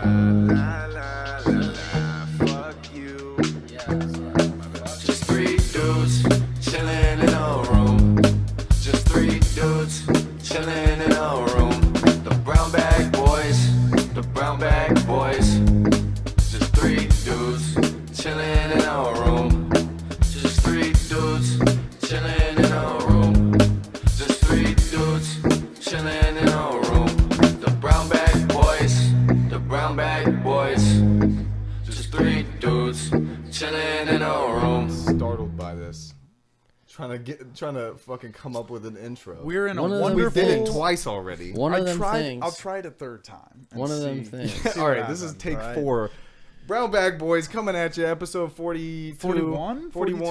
La la la la, fuck you. Just three dudes chilling in a room. Just three dudes chilling in a room. The brown bag boys, the brown bag boys. Just three dudes chilling in a room. Just three dudes chilling in a room. Just three dudes chilling in a room. The brown bag boys, the brown bag boys. Just three dudes chilling in a room. Startled by this. Trying to fucking come up with an intro. We're in a We wonderful. did it twice already. One of them things. I'll try it a third time. and One of them see- things. see All what right, this is happens, take right? 4. Brown Bag Boys coming at you, episode 42. 41? 42? I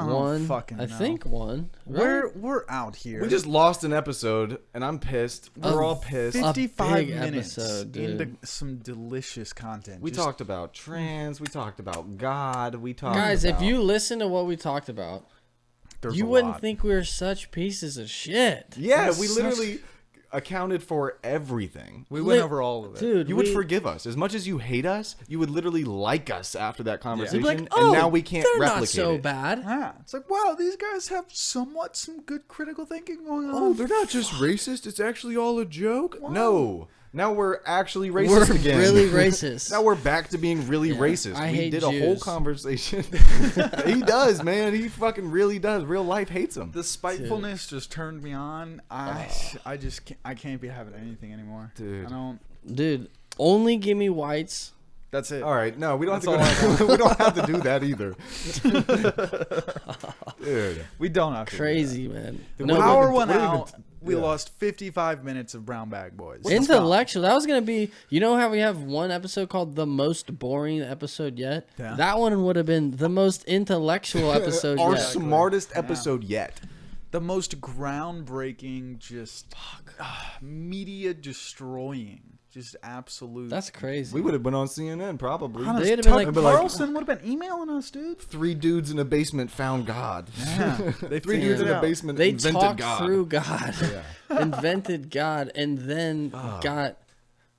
don't One. fucking know. I think one. Right? We're out here. We just lost an episode, and I'm pissed. We're all pissed. 55 big minutes episode, dude. into some delicious content. We Just- talked about trans. We talked about God. We talked Guys, about... if you listen to what we talked about, there's you a wouldn't lot. think we were such pieces of shit. Yeah, That's we such- literally accounted for everything. We went Lit- over all of it. Dude, You would we- forgive us. As much as you hate us, you would literally like us after that You'd conversation. be like, oh, and now we can't they're replicate not so it. bad. Yeah, it's like, wow, these guys have somewhat some good critical thinking going on. Oh, they're not just racist. It's actually all a joke. No. Now we're actually racist We're again. really racist. Now we're back to being really racist. I We hate did a whole Jews. conversation. He does, man. He fucking really does. Real life hates him. The spitefulness just turned me on. I just can't be having anything anymore. Dude. I don't. Dude, only give me whites. That's it. All right, no, we don't That's have to go. We don't have to do that either. Dude. We don't have to. Crazy, man. Dude, No, what Power even- went what even- out. We yeah. lost 55 minutes of Brown Bag Boys. intellectual. That was going to be, you know how we have one episode called The Most Boring Episode Yet? Yeah. That one would have been the most intellectual episode Our yet. smartest episode yet. The most groundbreaking, just media destroying, just absolute. That's crazy. We would have been on CNN probably. Honest, They'd have been Tucker like- Carlson would have been emailing us, dude. 3 dudes in a basement found God. Yeah, they 3 figured dudes in it a out. basement They invented talked God. through God, invented God, and then got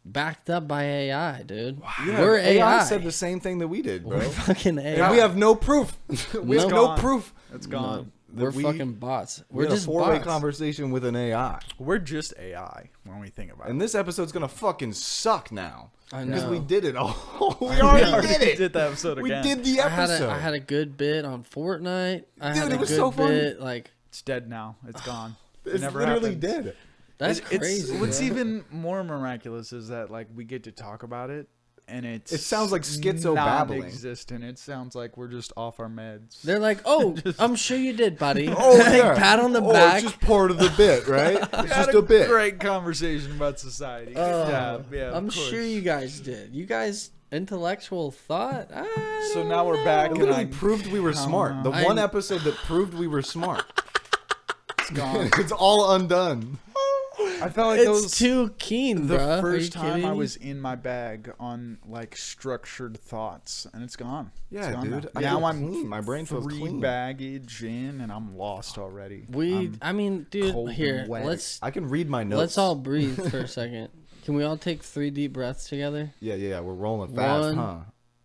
backed up by AI, dude. Yeah, We're AI. said the same thing that we did, bro. We're fucking AI. And we have no proof. We have no gone. proof. It's gone. We're we- fucking bots. We We're had a just 4-way bots. conversation with an AI. We're just AI when we think about it. And this episode's gonna fucking suck now. I Because know. we did it all. we We already did it. Did that episode We again. did the I had, episode. I had a good bit on Fortnite. I Dude, had it a was good so funny. bit. Like, It's dead now. It's gone. It it's never literally happened. dead. that's It's- crazy. What's bro. even more miraculous is that like we get to talk about it, and It sounds like schizo babbling. non-existent. It sounds like we're just off our meds. They're like, oh, I'm sure you did, buddy. Oh, Like, yeah. pat on the Oh, back. it's just part of the bit, right? It's We just had a bit. Great conversation about society. Good job. Yeah, of I'm course. sure you guys did. You guys intellectual thought. I So don't now we're back. It and literally I proved we were smart. The I- one episode that proved we were smart. It's gone. It's all undone. I felt like It's those too keen, the bruh. Are you first time kidding I me? was in my bag on like structured thoughts, and it's gone. Yeah, It's gone dude. I Now feel I'm clean. My brain feels free clean. baggage in, and I'm lost already. I mean, dude, cold here, and wet. let's I can read my notes. let's all breathe for a second. Can we all take 3 deep breaths together? Yeah. We're rolling fast, 1, huh?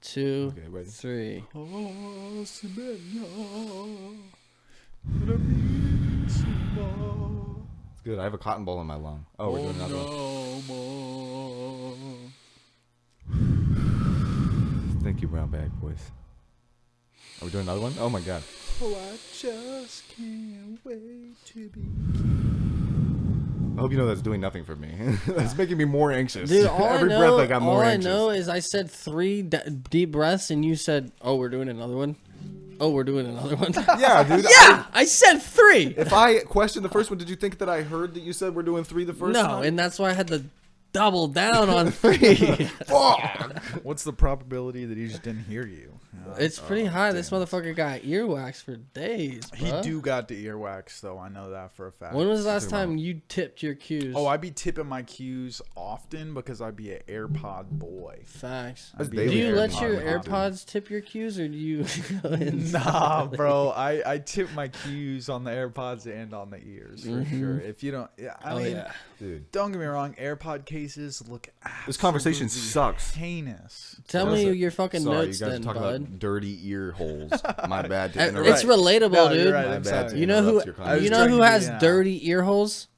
2, Okay, ready? 3. It's good. I have a cotton ball in my lung. Oh, we're doing another one. Thank you, Brown Bag Boys. Are we doing another one? Oh my god. Oh, I just can't wait to be. I hope you know that's doing nothing for me. That's making me more anxious. Dude, all Every I know, breath I got more all I anxious. know is I said 3 deep breaths, and you said, "Oh, we're doing another one." Oh, we're doing another one. Yeah, dude. Yeah, I said 3. If I questioned the first one, did you think that I heard that you said we're doing 3 the first No, time? and that's why I had to double down on 3. Fuck! What's the probability that he just didn't hear you? It's pretty high. This motherfucker got earwax for days, He bruh. do got the earwax though. I know that for a fact. When was the last time you tipped your cues? Oh, I be tipping my cues often because I be an AirPod boy. Facts. That's Do daily you let AirPod your like that, dude. AirPods tip your cues, or do you go in Nah, bro. I tip my cues on the AirPods and on the ears for sure. If you don't, yeah, I Oh, mean, yeah. Dude. Don't get me wrong. AirPod cases look. This conversation absolutely sucks. Heinous. Tell me your fucking Sorry, notes you guys then, are talking bud. about dirty ear holes. My bad to Uh, interrupt. It's relatable, No, dude. you're right. My I'm bad to sorry. You know who? interrupt your conversation. You know trying who to be, has dirty ear holes?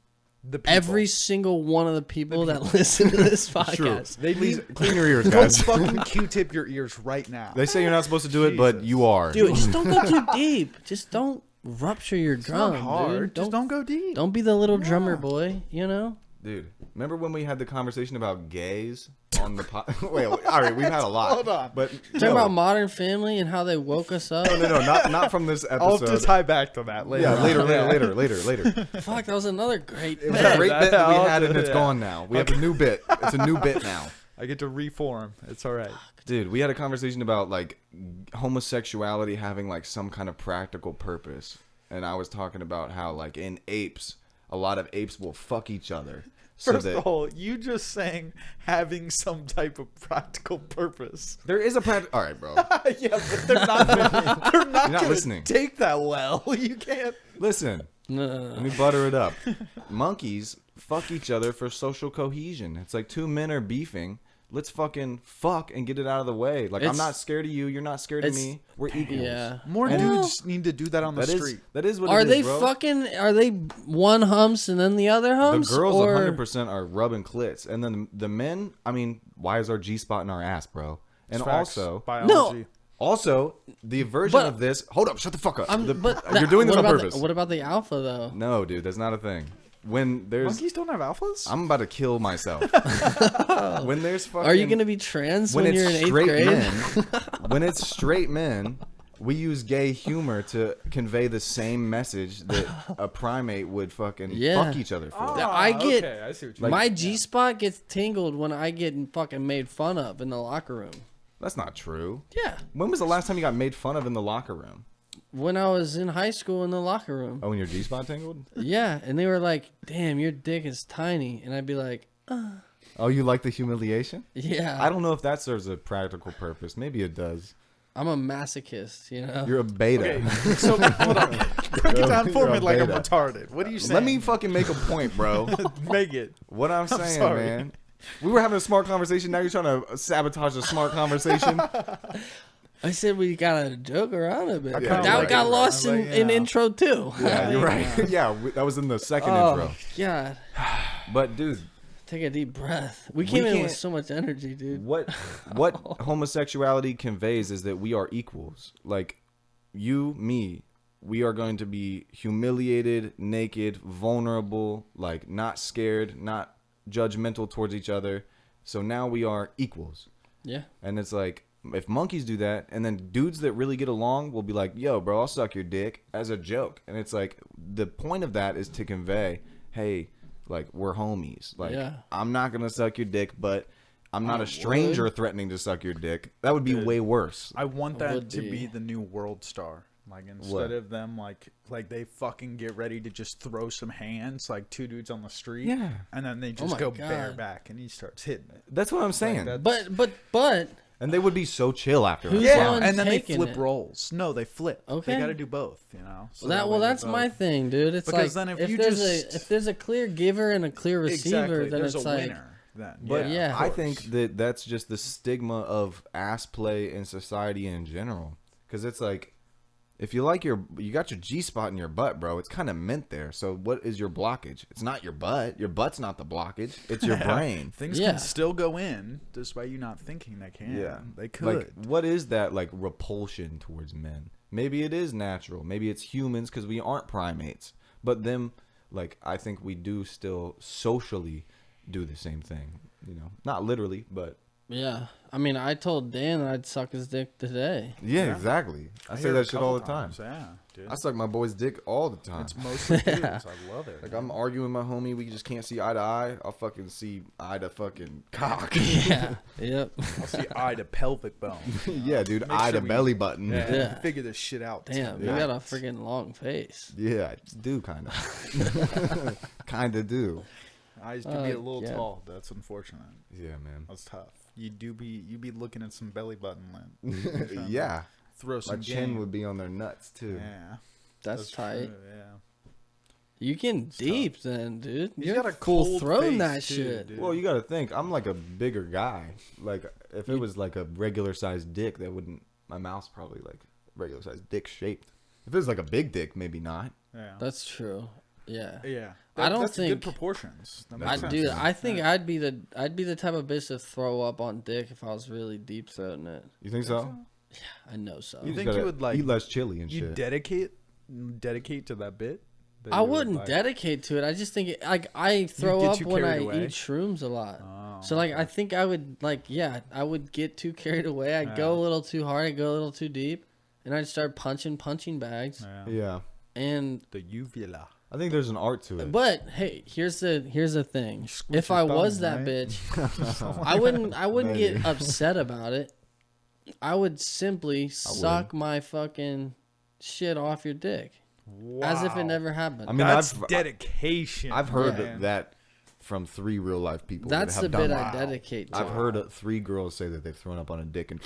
The people. Every single one of the people that listen to this True. podcast. They Please need. clean your ears, Go guys. fucking Q-tip your ears right now. They say you're not supposed to do it, but Jesus. you are. Dude, just don't go too deep. Just don't rupture your It's drum, not hard. dude. Just don't go deep. Don't be the little drummer boy, you know? Dude, remember when we had the conversation about gays on the Wait, all right, we've had a lot. Hold on. But Talking about Modern Family and how they woke us up. no, not from this I'll have episode. to tie back to that later. Yeah, on. later. Fuck, that was another great It was a great bit that we had, and it's Yeah. gone now. We have a new bit. It's a new bit now. I get to reform. It's all right. Dude, we had a conversation about like homosexuality having like some kind of practical purpose, and I was talking about how like in apes, a lot of apes will fuck each other. So First that of all, you just saying having some type of practical purpose. there is a practical. All right, bro. Yeah, but they're not. They're not You're not gonna listening. take that well. You can't. Listen, No. let me butter it up. Monkeys fuck each other for social cohesion. It's like two men are beefing. Let's fucking fuck and get it out of the way. Like, I'm It's- not scared of you. You're not scared of it's- me. We're equals. Yeah. More And- dudes need to do that on the That is street. that is what Are it is, they bro. fucking? Are they one humps and then the other The humps? girls or 100% are rubbing clits, and then the men. I mean, why is our G spot in our ass, bro? And Facts. also, biology. also the version But- of this. Hold up, shut the fuck up. but You're doing this what on about purpose. what about the alpha though? No, dude, that's not a thing. When there's, Monkeys don't have alphas. I'm about to kill myself. When there's fucking, Are you gonna be trans when when it's you're in eighth straight grade? men, when it's straight men, we use gay humor to convey the same message that a primate would fucking Yeah. fuck each other for. I get Okay, I see what you Like- my G spot gets tingled when I get fucking made fun of in the locker room. That's not true. Yeah, When was the last time you got made fun of in the locker room? when I was in high school in the locker room. Oh, when your G spot tingled? Yeah, and they were like, "Damn, your dick is tiny," and I'd be like, Oh, you like the humiliation? "Yeah." I don't know if that serves a practical purpose. Maybe it does. I'm a masochist, you know. You're a beta. Okay, so hold on. Break it down for You're me a like I'm beta. retarded. What are you saying? Let me fucking make a point, bro. make it. What I'm saying, sorry. man. We were having a smart conversation. Now you're trying to sabotage a smart conversation. I said we gotta joke around a bit. I kinda that like got it, lost bro. in, Like, in yeah. intro too. Yeah, you're right. Yeah, that was in the second Oh intro. God, But dude, take a deep breath. We came in with can't- so much energy, dude. what homosexuality conveys is that we are equals. Like you, me, we are going to be humiliated, naked, vulnerable, like not scared, not judgmental towards each other. So now we are equals. Yeah. And it's like, if monkeys do that, and then dudes that really get along will be like, yo, bro, I'll suck your dick as a joke. And it's like, the point of that is to convey, hey, like, we're homies. Like, Yeah. I'm not going to suck your dick, but I'm not a stranger threatening to suck your dick. That would be way worse. I want that Would to be. be the new world star. Like instead of them like they fucking get ready to just throw some hands like two dudes on the street. Yeah. And then they just my go God. bareback and he starts hitting it. That's what I'm saying. that's- But And they would be so chill after. Who's that. the one and then they taking flip it? roles. No, they flip. Okay. They got to do both, you know. So way that's they my both- thing, dude. It's Because like then if if you there's just- if there's a clear giver and a clear receiver, Exactly. then There's it's a like winner. Then But Yeah. I think that that's just the stigma of ass play in society in general. Because it's like, if you like you got your G spot in your butt, bro, it's kind of meant there. So what is your blockage? It's not your butt. Your butt's not the blockage. It's your brain. things Yeah. can still go in despite you not thinking they can. They could. Like, what is that, like, repulsion towards men? Maybe it is natural. Maybe it's humans because we aren't primates. But them, like, I think we do still socially do the same thing. You know, not literally, but yeah. I mean, I told Dan that I'd suck his dick today. yeah, exactly. I say hear it that a shit couple all the time. times. Yeah, dude. I suck my boy's dick all the time. It's mostly dudes. I love it. Like, I'm arguing with my homie, we just can't see eye to eye. I'll fucking see eye to fucking cock. Yeah. Yep. I'll see eye to pelvic bone. Yeah, dude, Make eye sure to we- belly button. Yeah. Yeah. Figure this shit out. Damn, you Yeah. got a freaking long face. Yeah, I do kind of. Kind of do. Eyes do be a little yeah. tall. That's unfortunate. Yeah, man. That's tough. You be looking at some belly button lint. Yeah. Throw My some chin game. would be on their nuts, too. Yeah. That's tight. true, yeah. You getting deep then, dude. He's You're got a full cold throwing face, that too, shit. dude. Well, you got to think. I'm like a bigger guy. Like if it was like a regular sized dick, that wouldn't. My mouth's probably like regular sized dick shaped. If it was like a big dick, maybe not. Yeah. That's true. Yeah. Yeah. I don't that's think- good proportions. That makes I sense. do. I think I'd be the type of bitch to throw up on dick if I was really deep throating it. You think so? I know so. You just think gotta you would like eat less chili and you shit? dedicate to that bit? That I you would, wouldn't like- dedicate to it. I just think I throw get up too when I carried away? eat shrooms a lot. Oh, So like I think I would I would get too carried away. I'd go a little too hard. I'd go a little too deep, and I'd start punching bags. Yeah. Yeah. And The uvula. I think there's an art to it. but hey, here's the thing. squish If your I was thumb, that right? bitch, I wouldn't Maybe. get upset about it. I would simply suck my fucking shit off your dick. As if it never happened. I mean, That's I've dedication. I've heard man. that from 3 real life people. That's that the have bit done I that. dedicate to. I've heard 3 girls say that they've thrown up on a dick and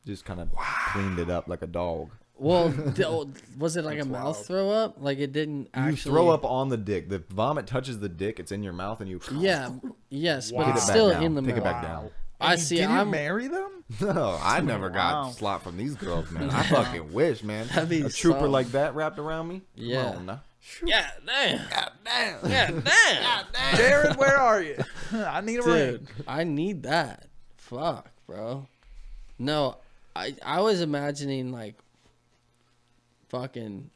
just kind of cleaned it up like a dog. Well, was it like a mouth wild. throw up? Like it didn't You actually throw up on the dick. The vomit touches the dick. It's in your mouth, and you Yeah, yes, Wow. but Take it's it back still down. in the Take mouth. it back down. I And see. Did you I'm marry them? No, I never got Wow. slot from these girls, man. I fucking wish, man. That'd be A trooper something. like that wrapped around me. Yeah. Come on, now. yeah, damn, God damn. yeah, damn, Jared, where are you? I need a ring. dude. I need that. Fuck, bro. No, I was imagining like fucking,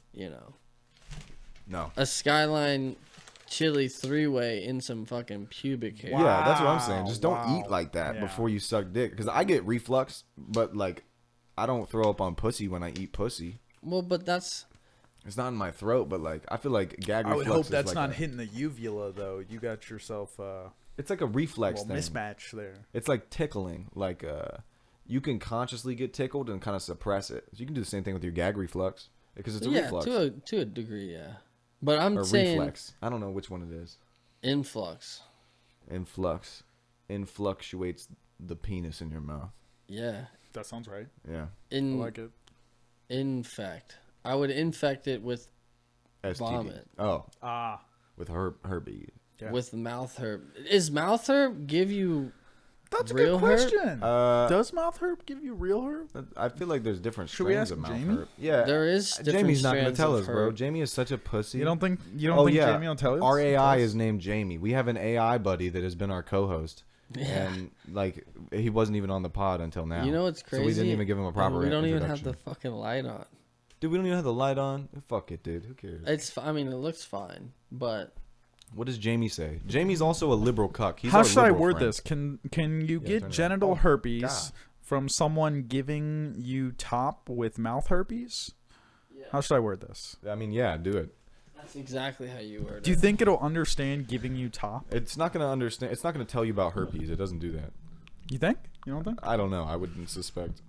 No. a Skyline chili 3-way in some fucking pubic hair. Yeah, that's what I'm saying. Just don't Wow. eat like that Yeah. before you suck dick. Because I get reflux, but like, I don't throw up on pussy when I eat pussy. Well, but that's It's not in my throat, but like, I feel like gag I reflux. would hope is that's like not a- hitting the uvula though. You got yourself a It's like a reflex little thing. mismatch there. It's like tickling. Like, you can consciously get tickled and kind of suppress it. So you can do the same thing with your gag reflux because it's a yeah, reflux to a degree, yeah. But I'm or saying reflex. I don't know which one it is. influx. Influx. Influctuates the penis in your mouth. Yeah. That sounds right. Yeah. I like it. Infect. I would infect it with STD. Vomit. Oh, Ah, with herpes. yeah. with mouth herb. Is mouth herb give you That's a real good herb? question. Does mouth herb give you real herb? I feel like there's different Should we strains ask of mouth Jamie? herp. Yeah. There is different Jamie's not gonna strands tell of us, bro. herb. Jamie is such a pussy. You don't think Oh think yeah, Jamie will tell us? our AI Tell us? is named Jamie. We have an AI buddy that has been our co-host, and like he wasn't even on the pod until now. You know what's crazy? So we didn't even give him a proper. We don't even have introduction. the fucking light on. Dude, we don't even have the light on. Fuck it, dude. Who cares? I mean, it looks fine, but What does Jamie say? Jamie's also a liberal cuck. He's How our should I liberal word friend. this? Can you turn get it on. genital Oh, herpes God. from someone giving you top with mouth herpes? How should I word this? I mean, yeah, do it. that's exactly how you word Do you it. think it'll understand giving you top? It's not gonna understand. It's not gonna tell you about herpes. It doesn't do that. You think? You don't think? I don't know. I wouldn't suspect.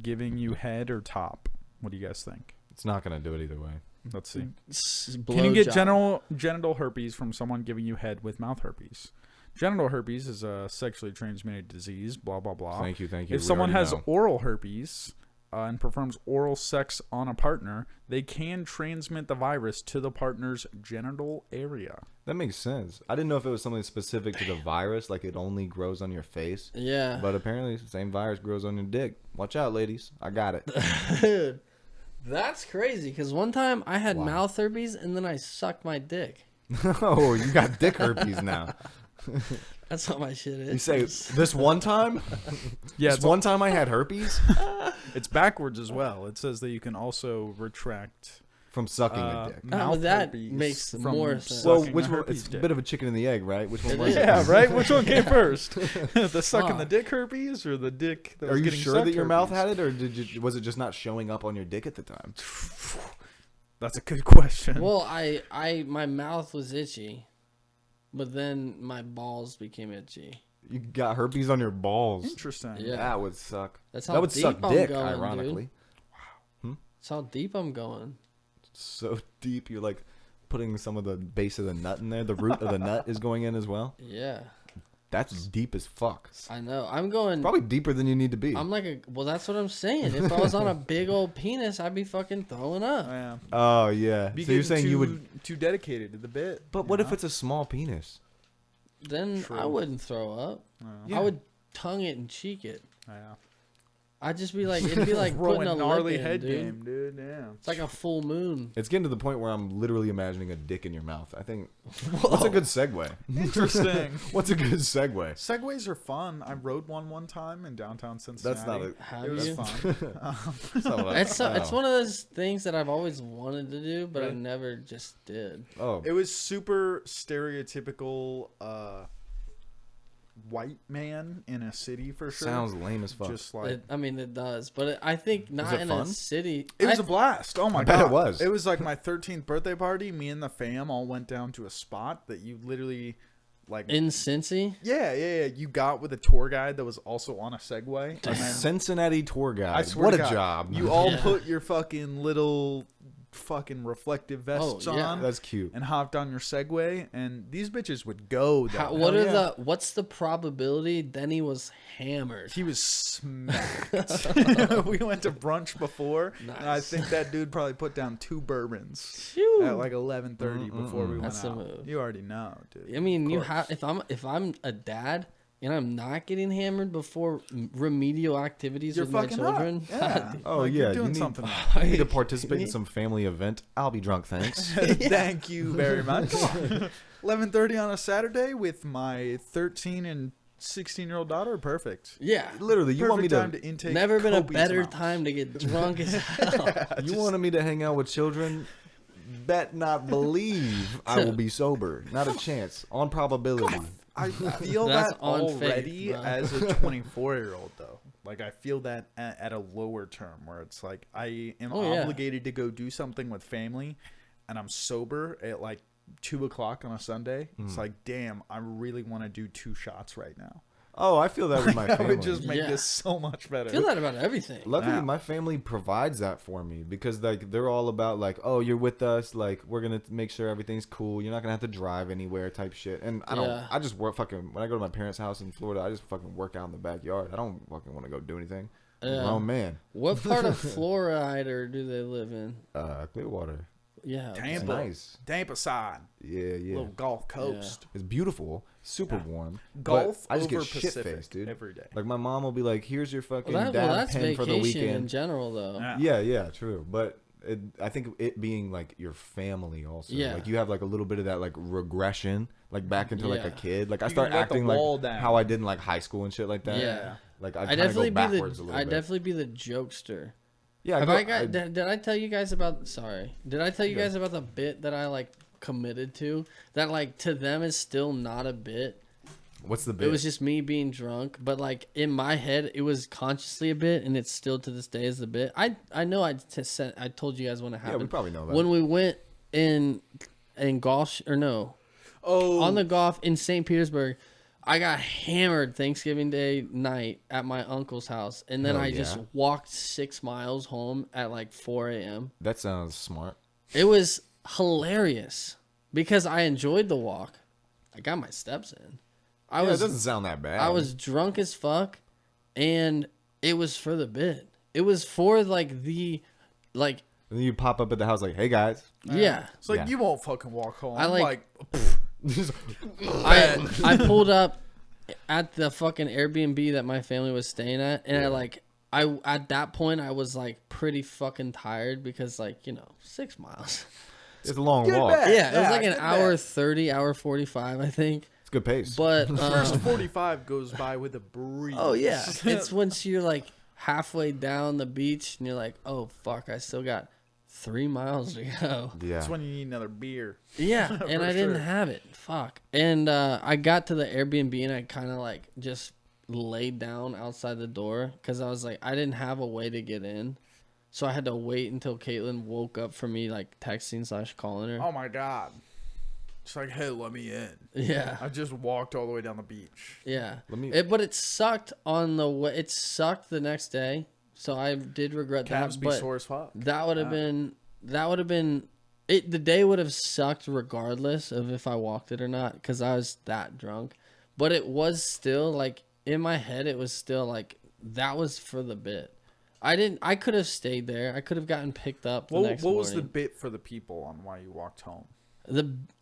Giving you head or top? What do you guys think? It's not gonna do it either way. Let's see. S- Can you get blowjob. genital herpes from someone giving you head with mouth herpes? Genital herpes is a sexually transmitted disease. Blah blah blah. Thank you. If We someone already has know. oral herpes and performs oral sex on a partner, they can transmit the virus to the partner's genital area. That makes sense. I didn't know if it was something specific to the virus, like it only grows on your face. Yeah. But apparently, the same virus grows on your dick. Watch out, ladies. I got it. Dude, that's crazy. Because one time I had Wow. mouth herpes and then I sucked my dick. Oh, you got dick herpes now. That's what my shit is. You say, this one time? Yeah, This one time I had herpes? it's backwards as well. It says that you can also retract From sucking a dick. mouth that herpes makes from more sense. Well, sucking which a one? herpes It's a dick. bit of a chicken and the egg, right? Which one It was is. it? Yeah, right? Which one came first? The sucking the Fuck. dick herpes or the dick that Are was you getting sure sucked that your mouth herpes? had it, or was it just not showing up on your dick at the time? That's a good question. Well, my mouth was itchy, but then my balls became itchy. You got herpes on your balls. Interesting. Yeah. That would suck. That's how That would deep suck I'm dick, going, ironically. That's how deep I'm going. So deep, you're like putting some of the base of the nut in there. The root of the nut is going in as well. Yeah. That's deep as fuck. I know. I'm going. Probably deeper than you need to be. I'm like well, that's what I'm saying. If I was on a big old penis, I'd be fucking throwing up. Yeah. Oh yeah. So you're saying you would? too dedicated to the bit. But what if it's a small penis? Then I wouldn't throw up. Yeah. I would tongue it and cheek it. Yeah. I'd just be like, it'd be like putting a gnarly lip in, head dude. game, dude. Yeah. It's like a full moon. It's getting to the point where I'm literally imagining a dick in your mouth. I think. What's a good segue? Interesting. What's a good segue? Segways are fun. I rode one time in downtown Cincinnati. That's not a. Have It was you? fun. That's not what I- It's one of those things that I've always wanted to do, but I Really? never just did. Oh. It was super stereotypical white man in a city for sure. Sounds lame as fuck. Just like It does, but I think not it in fun? a city. it was a blast. Oh my I bet god, it was. It was like my 13th birthday party. Me and the fam all went down to a spot that you literally like. In Cincy? Yeah. You got with a tour guide that was also on a Segway. And then, Cincinnati tour guide. I swear What to a God, job. You all Yeah. put your fucking little fucking reflective vests Oh, yeah. on. That's cute. And hopped on your Segway, and these bitches would go. Though. What's the probability Denny was hammered? He was smacked. We went to brunch before, and I Nice. think that dude probably put down 2 bourbons Phew. at like 11:30 before we went That's the out. move. You already know, dude. I mean, Of you course. have if I'm a dad and I'm not getting hammered before remedial activities You're with my fucking children. up. Yeah. Oh Like, yeah, you're doing you need, something. you need to participate in some family event. I'll be drunk, thanks. Thank you very much. 11:30 on a Saturday with my 13 and 16-year-old daughter. Perfect. Yeah. Literally, you want me Perfect time to? to intake. Never been a copious better amounts. time to get drunk as hell. You wanted me to hang out with children? Bet not believe I will be sober. Not a chance. On probability. I feel That's that on already faith, bro. as a 24-year-old though. Like I feel that at a lower term where it's like I am Oh, yeah. obligated to go do something with family, and I'm sober at like 2:00 on a Sunday. It's like, damn, I really want to do 2 shots right now. Oh, I feel that with my That family. would just make Yeah. this so much better. I feel that about everything. Luckily, Yeah. my family provides that for me because like they're all about like, oh, you're with us, like we're gonna make sure everything's cool. You're not gonna have to drive anywhere, type shit. And I don't. Yeah. I just work fucking when I go to my parents' house in Florida. I just fucking work out in the backyard. I don't fucking want to go do anything. Yeah. Oh man, What part of Florida do they live in? Clearwater. Yeah. It's Tampa, nice. Tampa side, Yeah, yeah. little Gulf Coast. It's beautiful, super warm. Golf but I just over get shit Pacific faced, dude. every day. Like my mom will be like, "Here's your fucking dad that's pen for the vacation in weekend." general, though. Yeah, true. But I think it being like your family also. Yeah. Like you have like a little bit of that like regression, like back into like a Yeah. kid. Like I You start can let the acting wall like down. how I did in like high school and shit like that. Yeah. Like I I kind of go definitely backwards a be little I bit. definitely be the jokester. Yeah. Have I got? Did I tell you guys about? Sorry, did I tell you Go. guys about the bit that I like committed to? That like to them is still not a bit. What's the bit? It was just me being drunk, but like in my head, it was consciously a bit, and it's still to this day is a bit. I know I told you guys when it happened. Yeah, we probably know that. When we went in golf or no, on the golf in St. Petersburg. I got hammered Thanksgiving Day night at my uncle's house, and then Hell I just yeah. walked 6 miles home at like 4 a.m. That sounds smart. It was hilarious because I enjoyed the walk. I got my steps in. It doesn't sound that bad. I was drunk as fuck, and it was for the bit. It was for like And then you pop up at the house like, "Hey guys." yeah. It's like Yeah. you won't fucking walk home. I like- like I pulled up at the fucking Airbnb that my family was staying at, and I at that point I was like pretty fucking tired because like 6 miles. It's a long Get walk. back. Yeah, it was Yeah, like an get hour back. 30, hour 45, I think. It's a good pace. But first 45 goes by with a breeze. oh yeah, it's once you're like halfway down the beach and you're like, oh fuck, I still got 3 miles to go. yeah. That's when you need another beer. Yeah, and For I didn't sure. have it. Fuck. And I got to the Airbnb and I kind of like just laid down outside the door because I was like, I didn't have a way to get in. So I had to wait until Caitlin woke up for me, like texting / calling her. Oh my god. It's like, hey, let me in. Yeah. I just walked all the way down the beach. Yeah. Let me- But it sucked on the way. It sucked the next day. So I did regret Calves that. be But sore as fuck. that would have been. The day would have sucked regardless of if I walked it or not because I was that drunk. But it was still like in my head. It was still like that was for the bit. I could have stayed there. I could have gotten picked up the next morning. What was the bit for the people on why you walked home?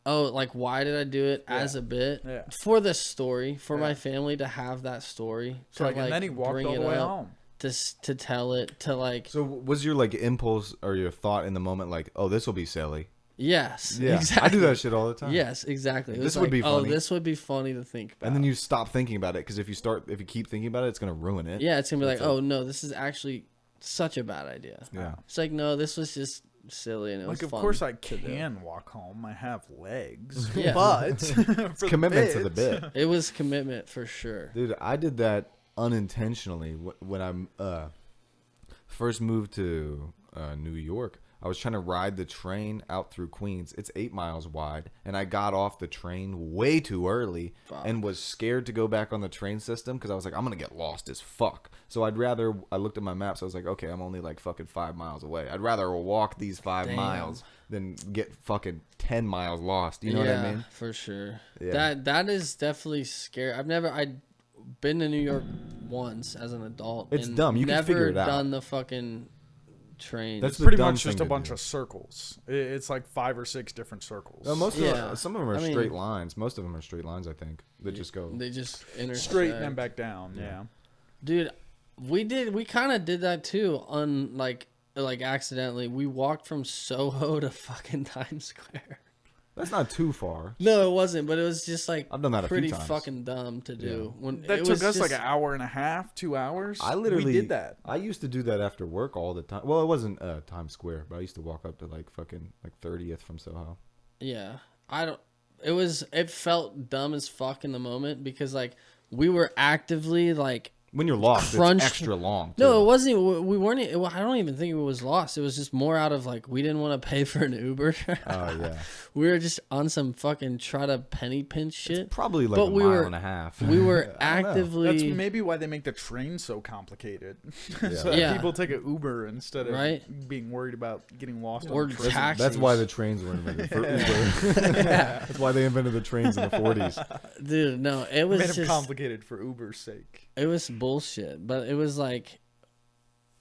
Like why did I do it as a bit? Yeah. For the story, for my family to have that story. So to, like, and then he walked all the way home. To tell it, to like. So was your like impulse or your thought in the moment like, oh, this will be silly? Yes, Yeah, exactly. I do that shit all the time. Yes, exactly. It This was would be Oh, funny. this would be funny to think about. And then you stop thinking about it because if you keep thinking about it, it's gonna ruin it. Yeah, it's gonna be like, oh no, this is actually such a bad idea. Yeah. It's like, no, this was just silly and it was Like, of fun course I to do. can walk home. I have legs. Yeah. But for Commitment to the bit. It was commitment for sure. Dude, I did that unintentionally when I first moved to New York. I was trying to ride the train out through Queens. It's 8 miles wide, and I got off the train way too early and was scared to go back on the train system because I was like, I'm gonna get lost as fuck. So I looked at my maps. I was like, okay, I'm only like fucking 5 miles away. I'd rather walk these 5 miles than get fucking 10 miles lost. You know what I mean? For sure. Yeah. That is definitely scary. I'd been to New York once as an adult. It's and dumb. You can never figure it out. done the fucking train. That's the pretty dumb much just thing a to bunch do. of circles. It's like 5 or 6 different circles. No, Yeah. some of them are I mean- straight lines. Most of them are straight lines, I think. That just go. They just intersect. Straight and then back down. Yeah. Dude, we kind of did that too on like accidentally. We walked from Soho to fucking Times Square. That's not too far. No, it wasn't, but it was just like I've done that a few pretty times. fucking dumb to do. When That it took was us like just- an hour and a half, 2 hours. We did that. I used to do that after work all the time. Well, it wasn't Times Square, but I used to walk up to like fucking like 30th from Soho. Yeah, it felt dumb as fuck in the moment because like we were actively like When you're lost, Crunched- it's extra long. no, too. it wasn't. We weren't. I don't even think it was lost. It was just more out of like we didn't want to pay for an Uber. Oh yeah, We were just on some fucking try to penny pinch shit. probably like But a we mile were- and a half. We were I don't know. actively That's maybe why they make the train so complicated. so that Yeah. people take an Uber instead of Right. being worried about getting lost Or on the train. taxis. That's why the trains were invented for Uber. That's why they invented the trains in the 40s. dude. No, it was Made them just complicated for Uber's sake. it was bullshit. But it was like.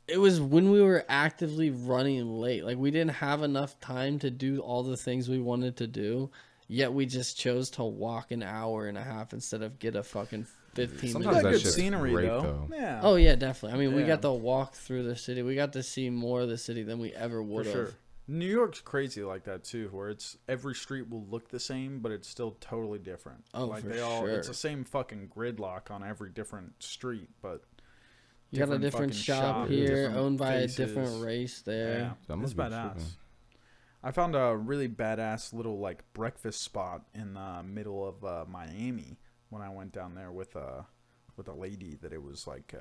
It was when we were actively running late. Like, we didn't have enough time to do all the things we wanted to do, yet we just chose to walk an hour and a half instead of get a fucking 15 Sometimes Got that minutes. good shit's scenery great, though. though. Yeah. Oh, yeah, definitely. I mean, we Yeah. got to walk through the city. We got to see more of the city than we ever for would have. sure. New York's crazy like that too, where it's every street will look the same, but it's still totally different. Oh, like for it's sure. the same fucking gridlock on every different street, but You got a different fucking shop shop, here, different owned by faces. a different race there. yeah, That it's must be badass. tripping. I found a really badass little like breakfast spot in the middle of Miami when I went down there with a lady that it was like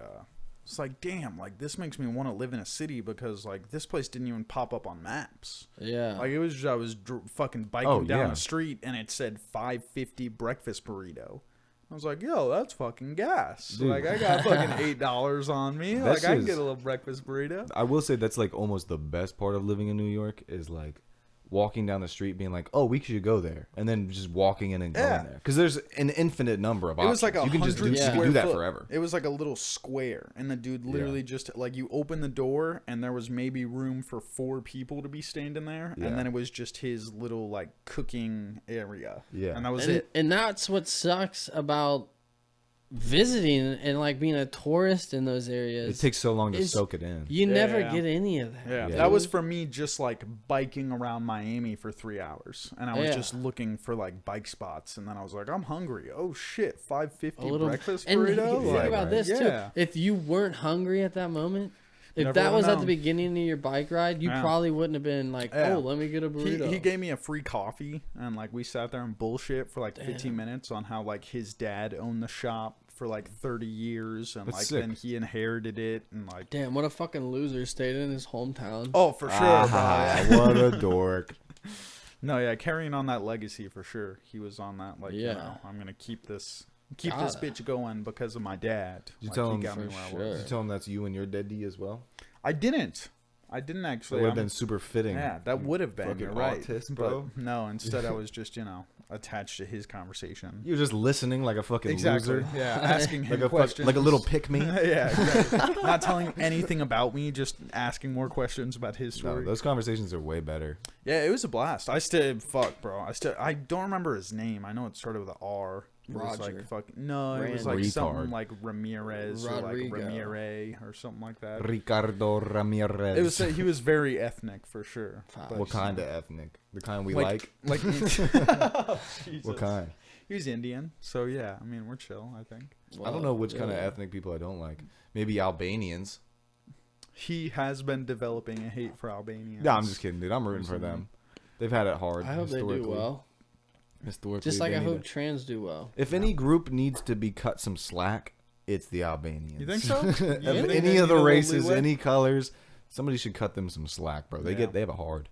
it's like damn, like this makes me want to live in a city because like this place didn't even pop up on maps. Yeah. Like it was I was fucking biking Oh, down yeah. the street and it said $5.50 breakfast burrito. I was like, yo, that's fucking gas. Dude. Like I got fucking $8 on me. That Like I can shit's- get a little breakfast burrito. I will say that's like almost the best part of living in New York is like walking down the street being like, oh, we should go there, and then just walking in and going Yeah. there because there's an infinite number of It options. was like you can just do, 100 you can square do that foot. forever. It was like a little square, and the dude literally just like you open the door, and there was maybe room for 4 people to be standing there, Yeah. and then it was just his little like cooking area. Yeah. and that was and, it. and that's what sucks about visiting and like being a tourist in those areas. It takes so long to It's- soak it in. You never Yeah. get any of that. Yeah, Yeah. that was for me just like biking around Miami for 3 hours, and I was Yeah. just looking for like bike spots, and then I was like, I'm hungry. Oh shit, A $5.50 little breakfast and burrito. think Like, about this yeah. too. If you weren't hungry at that moment, if Never that would've was at the known. beginning of your bike ride, you Yeah. probably wouldn't have been like, Yeah. "Oh, let me get a burrito." He gave me a free coffee, and like we sat there and bullshit for like 15 minutes on how like his dad owned the shop for like 30 years, and That's like sick. then he inherited it, and like Damn, what a fucking loser! Stayed in his hometown. oh for sure, Ah, bro. what a dork. No, yeah, carrying on that legacy for sure. He was on that like, Yeah. you know, I'm gonna keep this this Gotta. bitch going because of my dad. You Like, tell he him got me for where I sure. was. You tell him that's you and your daddy as well. I didn't That actually. would have I'm- been super fitting. Yeah, that would have been. fucking You're right, autist, but bro. no. Instead, I was just attached to his conversation. You're just listening like a fucking Exactly. loser. Yeah, asking him Like questions. like a little pick me. Yeah, exactly. Not telling anything about me, just asking more questions about his No, story. those conversations are way better. Yeah, it was a blast. I don't remember his name. I know it started with an R. It was Roger. like it was Rand. like Retard. something like Ramirez or like Rodrigo. Ramire or something like that. Ricardo Ramirez. It was he was very ethnic for sure. But, What kind of ethnic? The kind we like? like? What What kind? He's Indian, so yeah. I mean, we're chill. I think I don't know which kind of yeah. ethnic people I don't like. Maybe Albanians. he has been developing a hate for Albanians. No, I'm just kidding, dude. I'm rooting for them. They've had it hard. I hope they do historically. well. Historically, Just like they I need hope to- trans do well. If any group needs to be cut some slack, it's the Albanians. You think so? Of think they any of need the a little races, leeway? any colors, somebody should cut them some slack, bro. They Yeah. have it hard.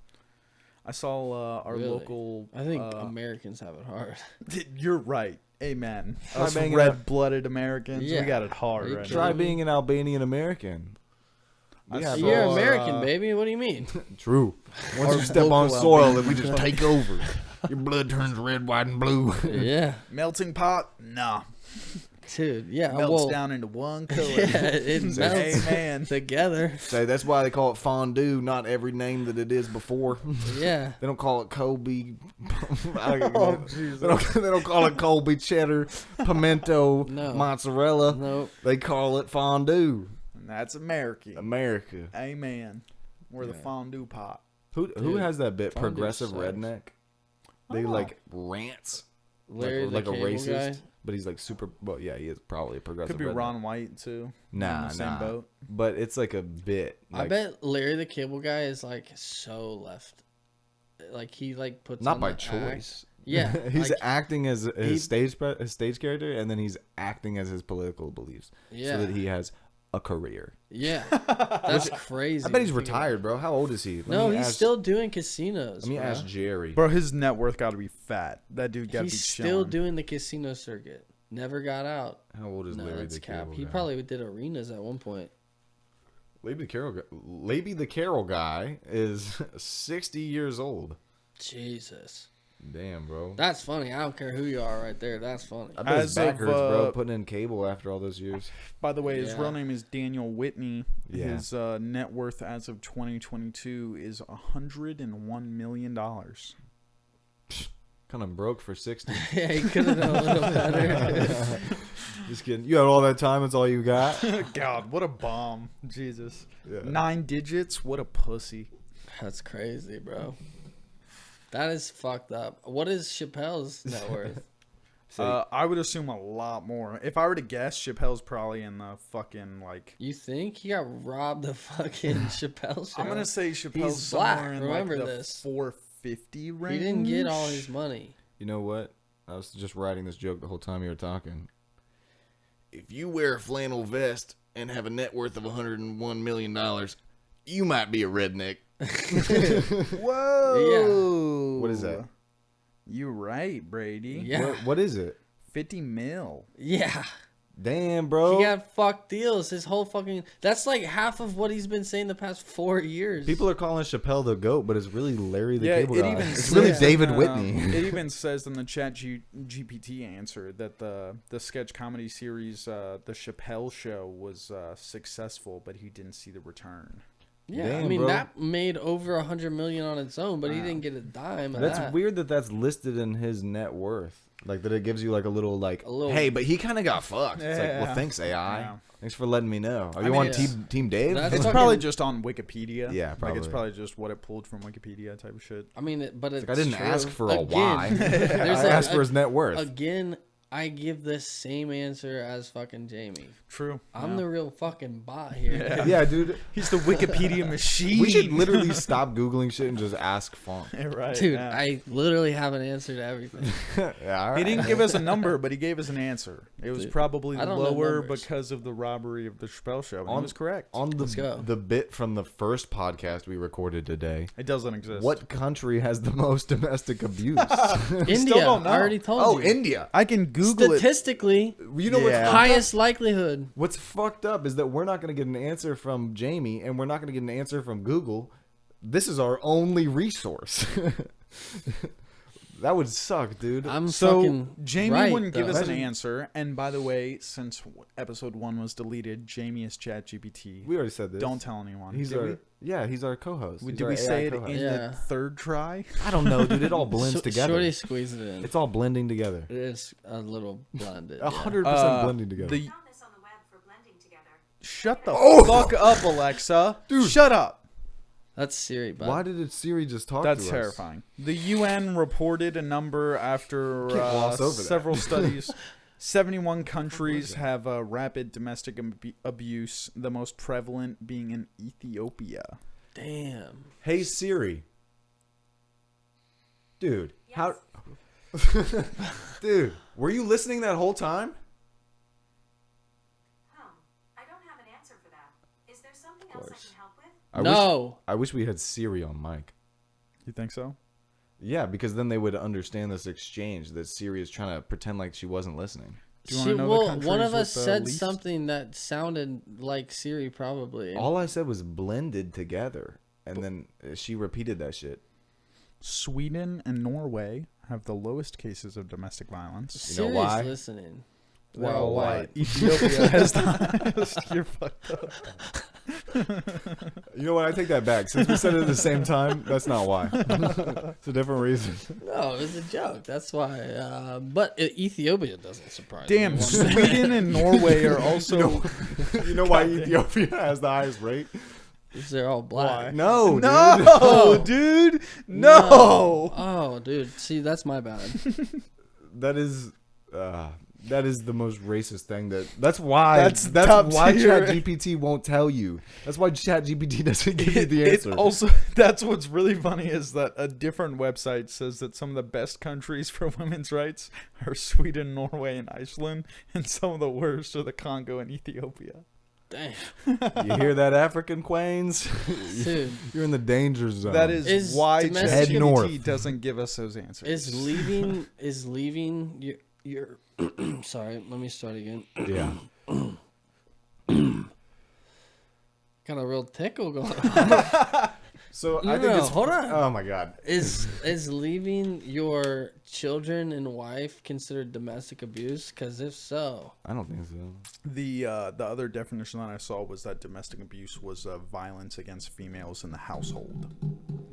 I saw our Really? local. I think Americans have it hard. You're right. Amen. Try Us banging red-blooded Americans, Yeah. we got it hard Are right you Try kidding me? being an Albanian American. I Yeah, saw, You're bro. American, baby. What do you mean? True. Once Our you step on local soil, Albanian. we just take over. Your blood turns red, white, and blue. Yeah, Melting pot? Nah. dude. Yeah, Melts well, down into one color. yeah, it melts Amen. together. So that's why they call it fondue, not every name that it is before. Yeah, They don't call it Colby. Oh, Jesus. They don't call it Colby cheddar, pimento, No. mozzarella. nope. They call it fondue. And that's America. America. Amen. We're the fondue pot. Who Dude, has that bit? fondue Progressive sucks. redneck. They Oh. like rants Larry like the a Cable racist, Guy. but he's like super. Well, yeah, he is probably a progressive. Could be redneck. Ron White too. In Nah, the same nah. boat. But it's like a bit. I Like, bet Larry the Cable Guy is like so left. Like he like puts not on by the choice. act. Yeah, he's like, acting as he- his stage character, and then he's acting as his political beliefs, yeah, so that he has a career. yeah. That's crazy. I bet he's to think about. retired, bro. How old is he? Let No, me he's ask- still doing casinos. Let me bro. ask Jerry. Bro, his net worth got to be fat. That dude got to be He's chilling. still doing the casino circuit. Never got out. How old is No, Larry that's the cap. Cable He Guy? probably did arenas at one point. Labey the Carol guy is 60 years old. Jesus, Damn, bro. that's funny. I don't care who you are, right there. That's funny. I bet his As back of, hurts, bro, uh, putting in cable after all those years. By the way, his Yeah. real name is Daniel Whitney. Yeah. His net worth as of 2022 is $101 million. Kind of broke for 60. Yeah, he could have done a little better. Just kidding. You had all that time. That's all you got. God, what a bomb. Jesus. Yeah. 9 digits? What a pussy. That's crazy, bro. That is fucked up. What is Chappelle's net worth? I would assume a lot more. If I were to guess, Chappelle's probably in the fucking like. You think he got robbed the fucking Chappelle show? I'm gonna say Chappelle's He's black, somewhere in remember like the this. 450 range. He didn't get all his money. You know what? I was just writing this joke the whole time you were talking. If you wear a flannel vest and have a net worth of $101 million, you might be a redneck. Whoa. What is that? You right, Brady. Yeah. What is it? 50 mil. Yeah. Damn, bro. He got fucked deals. His whole fucking. That's like half of what he's been saying the past 4 years. People are calling Chappelle the GOAT, but it's really Larry the Yeah, Cable it Guy. even It's really says David in, Whitney. It even says in the chat GPT answer that the sketch comedy series The Chappelle Show was successful, but he didn't see the return. Yeah, I Damn, mean bro. that made over 100 million on its own, but he didn't get a dime. Of That's that. weird that that's listed in his net worth. Like that it gives you like a little Hey, but he kind of got fucked. It's like, Yeah. well, thanks AI. Yeah. Thanks for letting me know. Are I you mean, on it's- Team Dave? That's It's fucking- probably just on Wikipedia. Yeah, Like probably. it's probably just what it pulled from Wikipedia type of shit. I mean, but it's Like, I didn't true. ask for a Again, why. there's I asked for his net worth. Again, I give the same answer as fucking Jamie. True. I'm the real fucking bot here. Yeah, dude. He's the Wikipedia machine. We should literally stop Googling shit and just ask Funk. right. Dude, yeah. I literally have an answer to everything. Yeah, all He right. didn't give us a number, but he gave us an answer. It was Dude, probably I don't know lower numbers. because of the robbery of the Chappelle Show. And he On- was correct. On Let's go. the bit from the first podcast we recorded today, It doesn't exist. what country has the most domestic abuse? India, don't know. I already told Oh, you. India. I can Google it. Statistically, You know Yeah. highest likelihood. what's fucked up is that we're not going to get an answer from Jamie, and we're not going to get an answer from Google. This is our only resource. That would suck, dude. I'm So fucking Jamie right, wouldn't give though. us an answer. And by the way, since episode 1 was deleted, Jamie is ChatGPT. We already said this. Don't tell anyone. He's Did our he's our co-host. we? He's Did our we say AI it co-host. in Yeah. the third try? I don't know, dude. It all blends together. Shorty squeezed it in. It's all blending together. It is a little blended. 100% blending together. The Found this on the web for blending together. shut the Oh! fuck up, Alexa. Dude, shut up. That's Siri, bud. Why did Siri just talk That's to us? terrifying. The UN reported a number after Can't gloss over that. several studies. 71 countries have rapid domestic abuse, the most prevalent being in Ethiopia. Damn. Hey Siri. Dude, how Dude, were you listening that whole time? I don't have an answer for that. Is there something else I can help with? No. I wish we had Siri on mic. You think so? Yeah, because then they would understand this exchange that Siri is trying to pretend like she wasn't listening. Do you wanna know the One countries of us with the said least? something that sounded like Siri, probably. All I said was blended together, and then she repeated that shit. Sweden and Norway have the lowest cases of domestic violence. You know Siri's why? listening. While Worldwide. Ethiopia has the highest. You're fucked up. You know what? I take that back. Since we said it at the same time, that's not why. It's a different reason. No, it was a joke. That's why. But Ethiopia doesn't surprise Damn, me. Sweden and Norway are also. You know why Ethiopia has the highest rate? They're all black. No, dude. No, dude. No. Oh, dude. See, that's my bad. That is the most racist thing that's why That's top why tier. ChatGPT won't tell you. That's why ChatGPT doesn't give you the It answer. also, that's what's really funny is that a different website says that some of the best countries for women's rights are Sweden, Norway, and Iceland, and some of the worst are the Congo and Ethiopia. Damn. You hear that, African queens? Dude. You're in the danger zone. That is Is why domestic- Head ChatGPT north. doesn't give us those answers. Is leaving your sorry, let me start again. Yeah. Got a real tickle going on. So No, I think no, it's hold on. Oh my god. Is leaving your children and wife considered domestic abuse? Because if so, I don't think so. The other definition that I saw was that domestic abuse was violence against females in the household.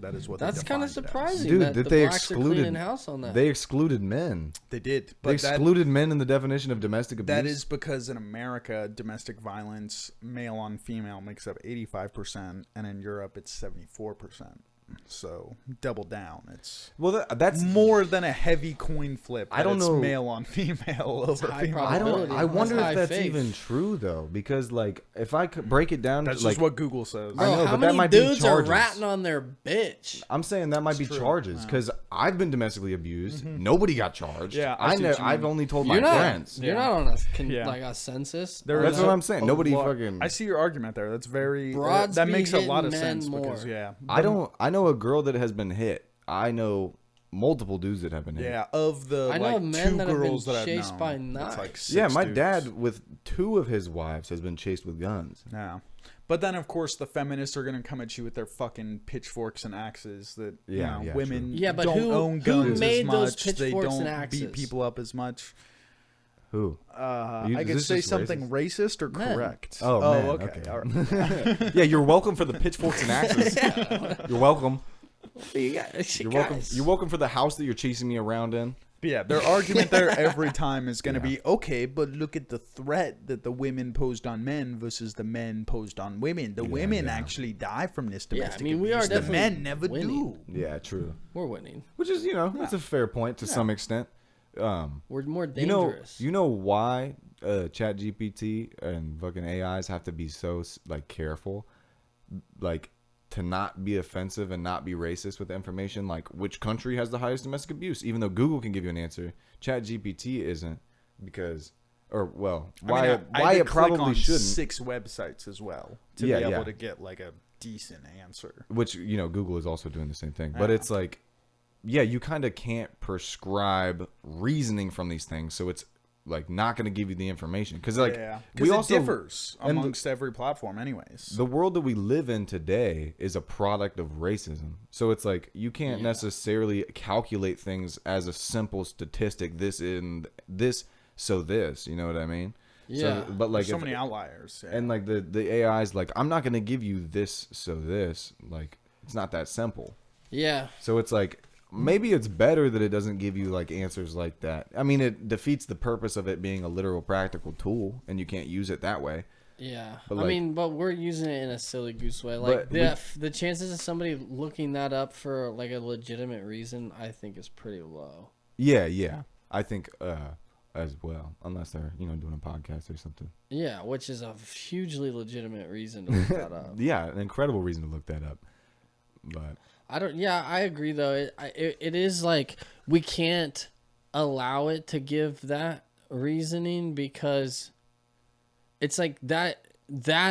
That is what that's they kind of defined it as. surprising. Dude, that that the they blacks are cleaning excluded house on that. They excluded men. They did, They but that, excluded men in the definition of domestic abuse. that is because in America, domestic violence, male on female, makes up 85%, and in Europe, it's 74%. So double down. It's well. That's more than a heavy coin flip. I don't that it's know. male on female over high female. I don't. probability. I wonder That's if high that's faith. even true though, because like if I could break it down, That's like just what Google says. I Bro, know, how but that many might be dudes are charges. ratting on their bitch? I'm saying that might be true. charges because I've been domestically abused. Nobody got charged. Yeah, I see what you I've mean. only told my You're not. friends. You're Yeah. not on Yeah. like a census. There That's is what a- I'm saying. a Nobody lot- fucking. I see your argument there. That's very. Broads that be makes a lot of hitting men sense because more. I don't. I know a girl that has been hit. I know multiple dudes that have been hit. Yeah, of the I know like men two that have been girls that I've chased known, by it's knives. like six Yeah, my dudes. dad with 2 of his wives has been chased with guns. Yeah. But then, of course, the feminists are going to come at you with their fucking pitchforks and axes that Yeah, you know, yeah, women true. Yeah, but don't who- own who guns made as those much. They pitchforks don't and axes? beat people up as much. Who? I is could this say just something racist or Men. correct. Oh, man, okay. okay. All right. Yeah, you're welcome for the pitchforks and axes. You're welcome. You guys, You're welcome. You're welcome for the house that you're chasing me around in. But yeah, their argument there every time is going to be, okay, but look at the threat that the women posed on men versus the men posed on women. The women yeah. actually die from this Yeah, I domestic mean, we are abuse. The definitely men never winning. do. Yeah, true. We're winning. Which is, that's a fair point to some extent. We're more You know, dangerous. you know why ChatGPT and fucking AIs have to be so like careful, like to not be offensive and not be racist with the information. Like which country has the highest domestic abuse? Even though Google can give you an answer, ChatGPT isn't because, or well, why I did it click probably on shouldn't. 6 websites as well to Yeah, be able yeah. to get like a decent answer. Which Google is also doing the same thing, but Yeah. it's like, yeah, you kind of can't prescribe reasoning from these things, so it's like not going to give you the information because like because it also differs amongst every platform, anyways. the world that we live in today is a product of racism. So it's like you can't necessarily calculate things as a simple statistic. This in this, so this. You know what I mean? Yeah. So, but like There's so many outliers. Yeah. and like the AI is like, I'm not going to give you this, so this. Like it's not that simple. Yeah. So it's like maybe it's better that it doesn't give you like answers like that. I mean, it defeats the purpose of it being a literal practical tool, and you can't use it that way. Yeah, But, I like- mean, but we're using it in a silly goose way. Like But the chances of somebody looking that up for like a legitimate reason, I think, is pretty low. Yeah. I think as well, unless they're doing a podcast or something. Yeah, which is a hugely legitimate reason to look that up. Yeah, an incredible reason to look that up. But I don't. Yeah, I agree though. It is like we can't allow it to give that reasoning because it's like that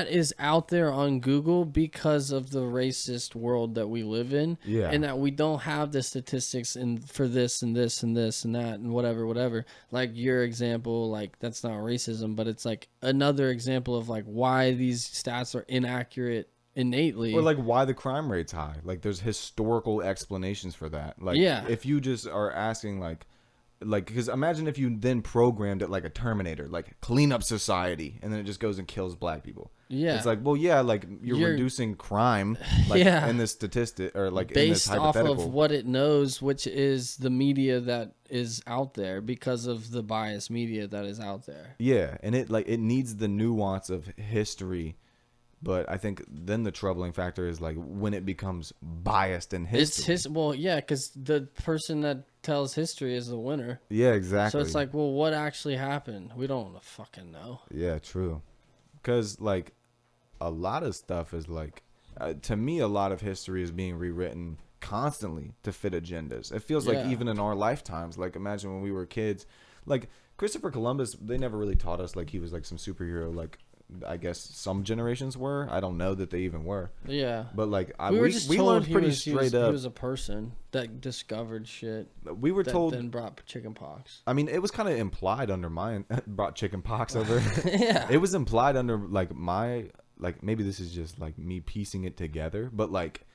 is out there on Google because of the racist world that we live in. Yeah. And that we don't have the statistics for this and this and this and that and whatever. Like your example, like that's not racism, but it's like another example of like why these stats are inaccurate innately. or like why the crime rate's high. Like there's historical explanations for that. Like Yeah. if you just are asking like because imagine if you then programmed it like a Terminator, like clean up society, and then it just goes and kills black people. Yeah. It's like, well, yeah, like you're reducing crime, like Yeah. in this statistic or like based in this off hypothetical. of what it knows, which is the media that is out there because of the biased media that is out there. Yeah, and it needs the nuance of history, but I think then the troubling factor is like when it becomes biased in history. Because the person that tells history is the winner. Yeah, exactly. So it's like, well, what actually happened? We don't fucking know. Yeah, true. Because like a lot of stuff is like to me, a lot of history is being rewritten constantly to fit agendas. It feels like Yeah. even in our lifetimes, like imagine when we were kids, like Christopher Columbus, they never really taught us like he was like some superhero. Like I guess some generations were. I don't know that they even were. Yeah. But like We were just we told learned he pretty was straight up. He was a person that discovered shit We were that told. then brought chicken pox. I mean, it was kind of implied under mine. Brought chicken pox over. Yeah. It was implied under like my like maybe this is just like me piecing it together, but like,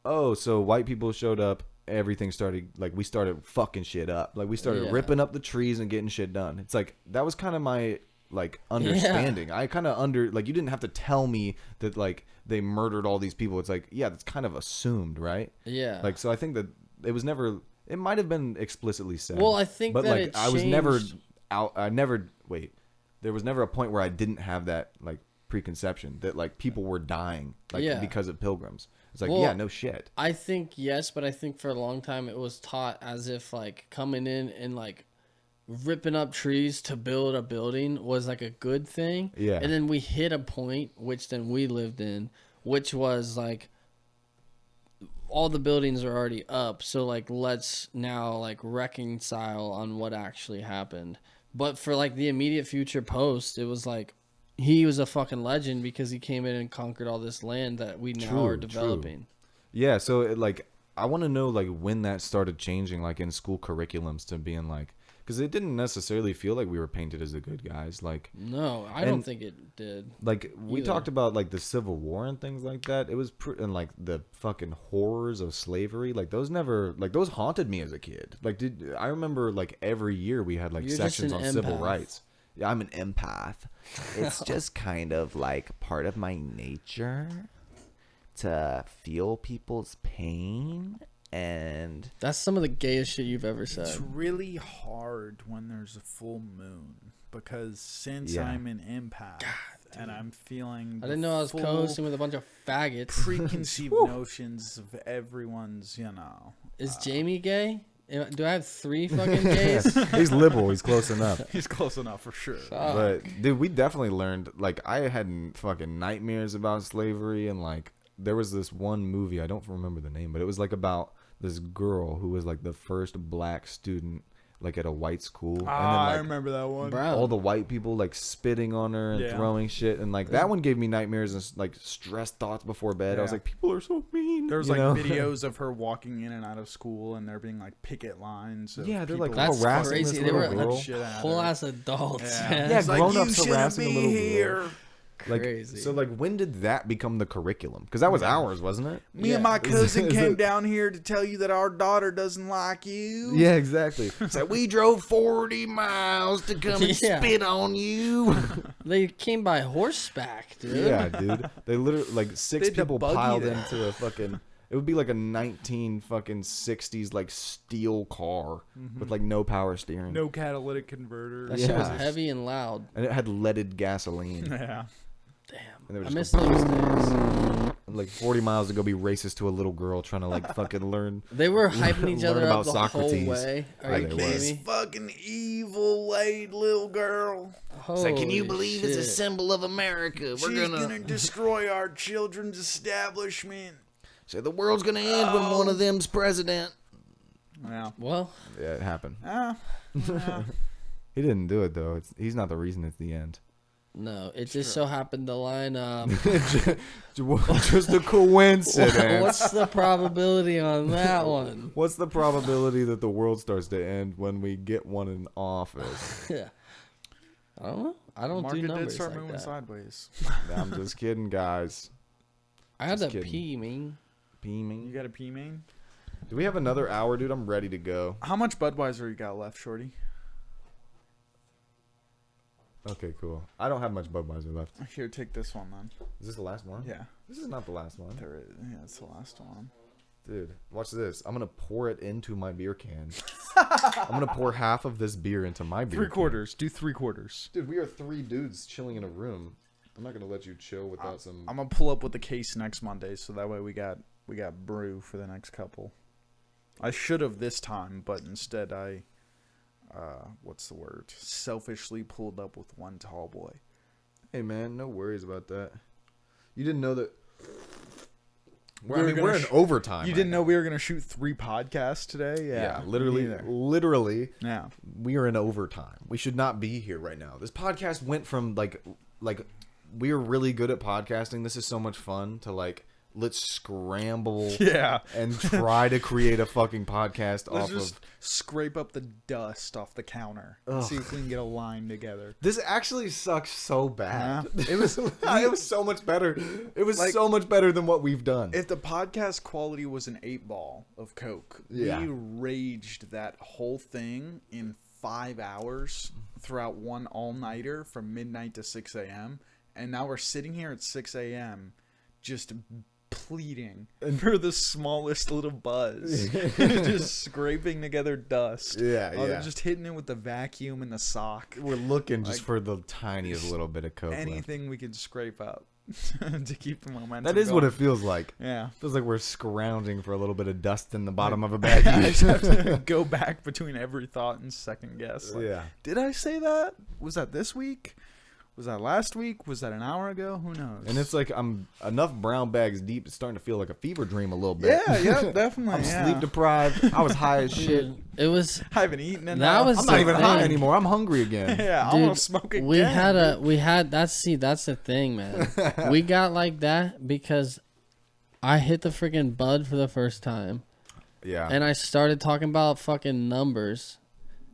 oh, so white people showed up. Everything started like we started fucking shit up. Like we started Yeah. ripping up the trees and getting shit done. It's like that was kind of my like understanding. I kind of like you didn't have to tell me that like they murdered all these people. It's like yeah, that's kind of assumed, right? Yeah. Like so I think that it was never. It might have been explicitly said. Well, I think but that like it I was never changed- out. I never wait. There was never a point where I didn't have that like preconception that like people were dying like Yeah. because of pilgrims. It's like Well, yeah, no shit. I think yes, but I think for a long time it was taught as if like coming in and like ripping up trees to build a building was like a good thing. Yeah. And then we hit a point, which then we lived in, which was like all the buildings are already up, so like let's now like reconcile on what actually happened. But for like the immediate future post, it was like he was a fucking legend because he came in and conquered all this land that we now True, are developing. Yeah, so it, like I want to know like when that started changing like in school curriculums to being like because it didn't necessarily feel like we were painted as the good guys like. No, I don't think it did. Like we either. talked about like the Civil War and things like that. It was and like the fucking horrors of slavery. Like those never like those haunted me as a kid. Like I remember like every year we had like You're just sections an on civil empath. rights. Yeah, I'm an empath. It's just kind of like part of my nature to feel people's pain and That's some of the gayest shit you've ever said. It's really hard when there's a full moon because since Yeah. I'm an empath and I'm feeling I didn't know I was full co-hosting with a bunch of faggots. preconceived notions of everyone's, Is Jamie gay? Do I have 3 fucking gays? he's liberal. He's close enough. He's close enough for sure. But dude, we definitely learned. Like I had fucking nightmares about slavery, and like there was this one movie. I don't remember the name, but it was like about this girl who was like the first black student like at a white school, and then I like remember that one. Bro. all the white people like spitting on her and Yeah. throwing shit, and like that one gave me nightmares and like stress thoughts before bed. I was Yeah. like, people are so mean. There's you like know? videos of her walking in and out of school, and there being like picket lines. Of Yeah, they're, like, people That's harassing crazy. this They were little girl. shit out of whole her. ass adults. Yeah. man. Yeah, It's like, grown-ups you shouldn't harassing a be little girl. here. Like, Crazy. so like when did that become the curriculum? Because that was ours, wasn't it? Me Yeah. and my cousin Is came it- down here to tell you that our daughter doesn't like you. Yeah, exactly. It's like we drove 40 miles to come and Yeah. spit on you. They came by horseback, dude. Yeah, dude. They literally like six They had to people buggy piled them. into a fucking. It would be like a 60s like steel car with like no power steering. No catalytic converter. That shit was Yeah. heavy and loud. And it had leaded gasoline. Yeah. And they Damn. were I just miss those days. like 40 miles to go be racist to a little girl trying to like fucking learn. They were hyping each Learn other about up the Socrates. whole way. Are Yeah, you they kidding was. This me? fucking evil laid little girl. Holy shit. symbol of America? She's gonna destroy our children's establishment. So the world's gonna end when one of them's president. Yeah. Well, Yeah, it happened. Yeah. He didn't do it though. He's not the reason it's the end. no. It just so happened to line up. Just a coincidence. What's the probability on that one? What's the probability that the world starts to end when we get one in office? Yeah. I don't know. I don't Market do did numbers start like moving that. sideways. I'm just kidding, guys. I had to Just kidding. pee, man. Beaming. You got a pee main? Do we have another hour, dude? I'm ready to go. How much Budweiser you got left, Shorty? Okay, cool. I don't have much Budweiser left. Here, take this one then. Is this the last one? Yeah. This is not the last one. There is. Yeah, it's the last one. Dude, watch this. I'm going to pour it into my beer can. I'm going to pour half of this beer into my beer Three can. quarters. Do 3/4. Dude, we are 3 dudes chilling in a room. I'm not going to let you chill without some... I'm gonna pull up with the case next Monday, so that way we got brew for the next couple. I should have this time, but instead I, what's the word? Selfishly pulled up with one tall boy. Hey, man, no worries about that. You didn't know that... We were we're gonna in overtime. You right didn't know now. we were gonna shoot 3 podcasts today? Yeah, me literally, neither. Yeah. we are in overtime. We should not be here right now. This podcast went from like we are really good at podcasting. This is so much fun to like let's scramble Yeah. and try to create a fucking podcast Let's off just of. scrape up the dust off the counter and see if we can get a line together. This actually sucks so bad. Yeah. It was so much better. It was Like- so much better than what we've done. If the podcast quality was an 8-ball of Coke, Yeah. we raged that whole thing in 5 hours throughout one all-nighter from midnight to 6 a.m. And now we're sitting here at 6 a.m. just pleading for the smallest little buzz. Just scraping together dust. Yeah, They're yeah. just hitting it with the vacuum and the sock. We're looking just Like- for the tiniest little bit of Coke left. Anything we can scrape up to keep the momentum That is what going. it feels like. Yeah. Feels like we're scrounging for a little bit of dust in the bottom of a I bag. just have to go back between every thought and second guess. Like, Yeah. did I say that? Was that this week? Was that last week? Was that an hour ago? Who knows? And it's like I'm enough brown bags deep. It's starting to feel like a fever dream a little bit. yeah, definitely. I'm yeah. sleep deprived. I was high as shit. Dude, it was. I haven't eaten enough. That was I'm the not even high thing. anymore. I'm hungry again. yeah, I Dude, want to smoke again. we had that's the thing, man. We got like that because I hit the freaking bud for the first time, Yeah. and I started talking about fucking numbers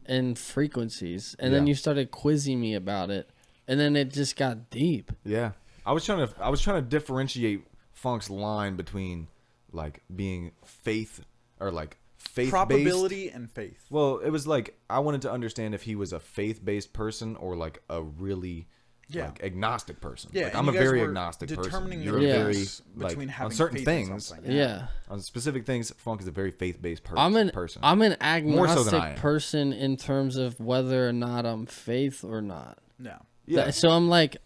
and frequencies, and then Yeah. you started quizzing me about it, and then it just got deep. Yeah. I was trying to differentiate Funk's line between like being faith or like faith probability and faith. Well, it was like I wanted to understand if he was a faith-based person or like a really like agnostic person. Yeah, like, and I'm a you guys very were agnostic person. determining You're the a very difference like between on having certain faith in things. something. Yeah. On specific things, Funk is a very faith-based person. I'm an More so than I agnostic am. person in terms of whether or not I'm faith or not. No. Yeah. So I'm like,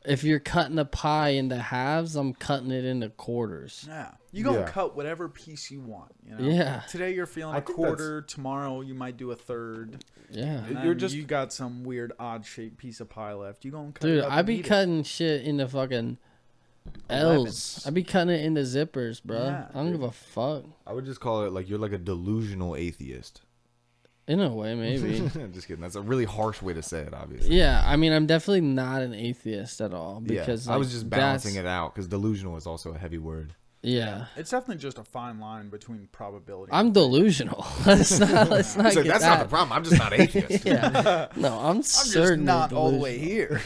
if you're cutting a pie into halves, I'm cutting it into quarters. Yeah. You gonna Yeah. cut whatever piece you want. You know? Yeah. Today you're feeling I a think quarter. Tomorrow you might do a third. Yeah. And You're then just- you got some weird odd shaped piece of pie left. You gonna cut Dude, it up I and be eat it. cutting shit into fucking L's. 11s. I be cutting it into zippers, bro. Yeah, I don't give a fuck. I would just call it like you're like a delusional atheist. In a way, maybe. Just kidding. That's a really harsh way to say it, obviously. Yeah, I mean, I'm definitely not an atheist at all because I was just balancing that's- it out because delusional is also a heavy word. Yeah, It's definitely just a fine line between probability. I'm delusional. Let's not He's get like, that's that. not the problem. I'm just not atheist. Yeah, no, I'm just certain not all the way here.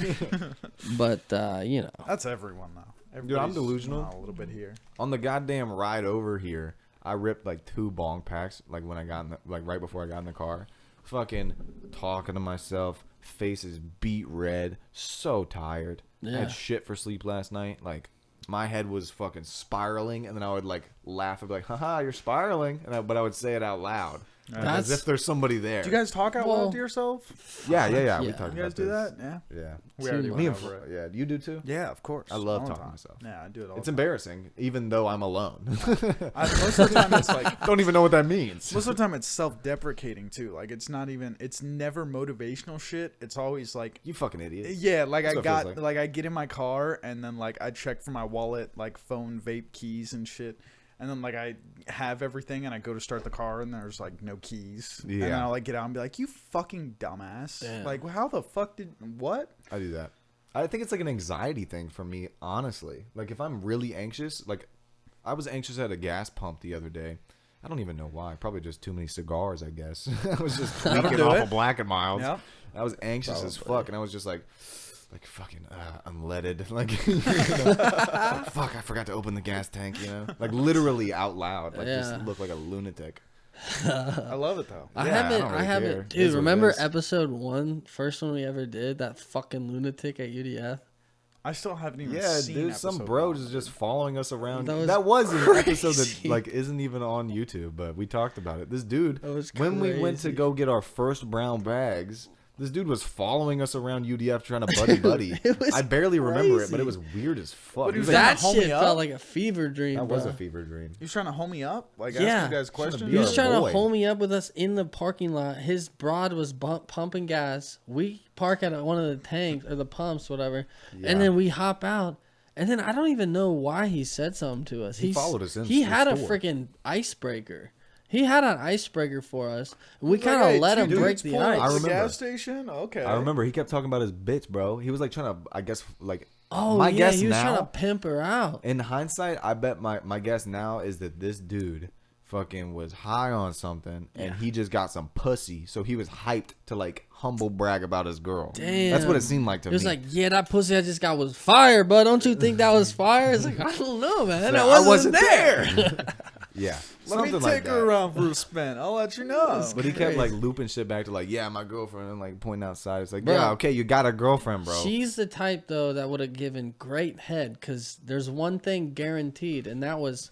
But you know, That's everyone though. I'm Everybody's delusional. A little bit here. On the goddamn ride over here, I ripped like 2 bong packs. Like when I got in right before I got in the car, fucking talking to myself, faces beat red, so tired. I Yeah. had shit for sleep last night. Like my head was fucking spiraling, and then I would like laugh and be like, "Haha, you're spiraling," but I would say it out loud, as That's- if there's somebody there. Do you guys talk out Well- loud to yourself? Yeah. We Yeah. talked You about guys do this. that? Yeah. Yeah. We already Me went and over it. yeah, you do too. Yeah, of course. I love All the talking to time. myself. Yeah, I do it all. It's the time. embarrassing, even though I'm alone. Most of the time, it's like Don't even know what that means. most of the time it's self-deprecating too. Like it's not even. It's never motivational shit. It's always like. You fucking idiot. Yeah, like That's I what it feels got like. like I get in my car and then like I check for my wallet, like phone, vape, keys and shit. And then like I have everything and I go to start the car and there's like no keys. And then Yeah. I'll like get out and be like, "You fucking dumbass. Damn. Like how the fuck did what?" I do that. I think it's like an anxiety thing for me, honestly. Like if I'm really anxious, like I was anxious at a gas pump the other day. I don't even know why. Probably just too many cigars, I guess. I was just tweaking do off it. of Black and Milds. Yep. I was anxious as Probably. fuck, and I was just like fucking unleaded. Like, you know, fuck, I forgot to open the gas tank. You know, like literally out loud. Like Yeah. just look like a lunatic. I love it though. I Yeah, I haven't, don't I really haven't, care. It dude. is what it Remember is. episode 1, first one we ever did? That fucking lunatic at UDF. I still haven't even Yeah, seen dude, some episode bro one. is just following us around. That was That was an episode that crazy. like isn't even on YouTube, but we talked about it. This dude, That was when we went to crazy. go get our first brown bags, this dude was following us around UDF trying to buddy. It was I barely remember it, but crazy. it was weird as fuck. But He was was like, trying That to hold me shit up? felt like a fever dream. that was bro. a fever dream. He was trying to hold me up, like Yeah. ask you guys Trying to questions. be He our was trying boy. to hold me up with us in the parking lot. His broad was pumping gas. We park at one of the tanks or the pumps, whatever, Yeah. and then we hop out. And then I don't even know why he said something to us. He followed us in He the had a store. freaking icebreaker. He had an icebreaker for us. We Like, kind of hey, let two him break dudes the pulling up ice. to I the remember. gas station. Okay. I remember he kept talking about his bitch, bro. He was like trying to, I guess, like. Oh my yeah, guess he was now, trying to pimp her out. in hindsight, I bet my guess now is that this dude fucking was high on something and he just got some pussy, so he was hyped to like humble brag about his girl. Damn, That's what it seemed like to It me. was like, yeah, that pussy I just got was fire, but don't you think that was fire? It's like, I don't know, man. Like, I wasn't there. yeah, Let me something take like her that. around for a spin. I'll let you know. But he kept like looping shit back to like, yeah, my girlfriend, and like pointing outside. It's like, Bro. yeah, okay, you got a girlfriend, bro. She's the type though that would have given great head because there's one thing guaranteed, and that was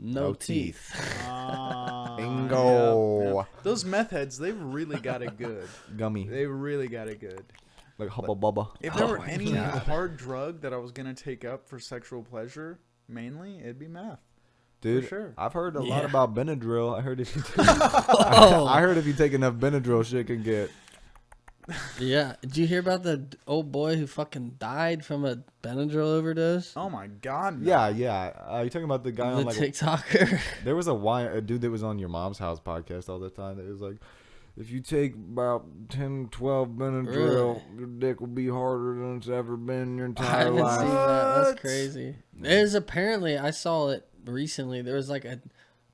no teeth. Bingo. Yeah. Those meth heads, they've really got it good. Gummy, They really got it good. like hubba bubba. If there were my any God. hard drug that I was gonna take up for sexual pleasure, mainly it'd be meth. Dude, sure. I've heard a lot Yeah. about Benadryl. I heard if you Oh. I heard if you take enough Benadryl, shit can get. Yeah. Did you hear about the old boy who fucking died from a Benadryl overdose? Oh my god. no. Yeah. You talking about the guy The on like TikToker. there was a dude that was on your mom's house podcast all the time that was like, if you take about 10, 12 Benadryl, Really? your dick will be harder than it's ever been in your I entire haven't life. seen that. What? That's crazy. There's apparently, I saw it recently. There was like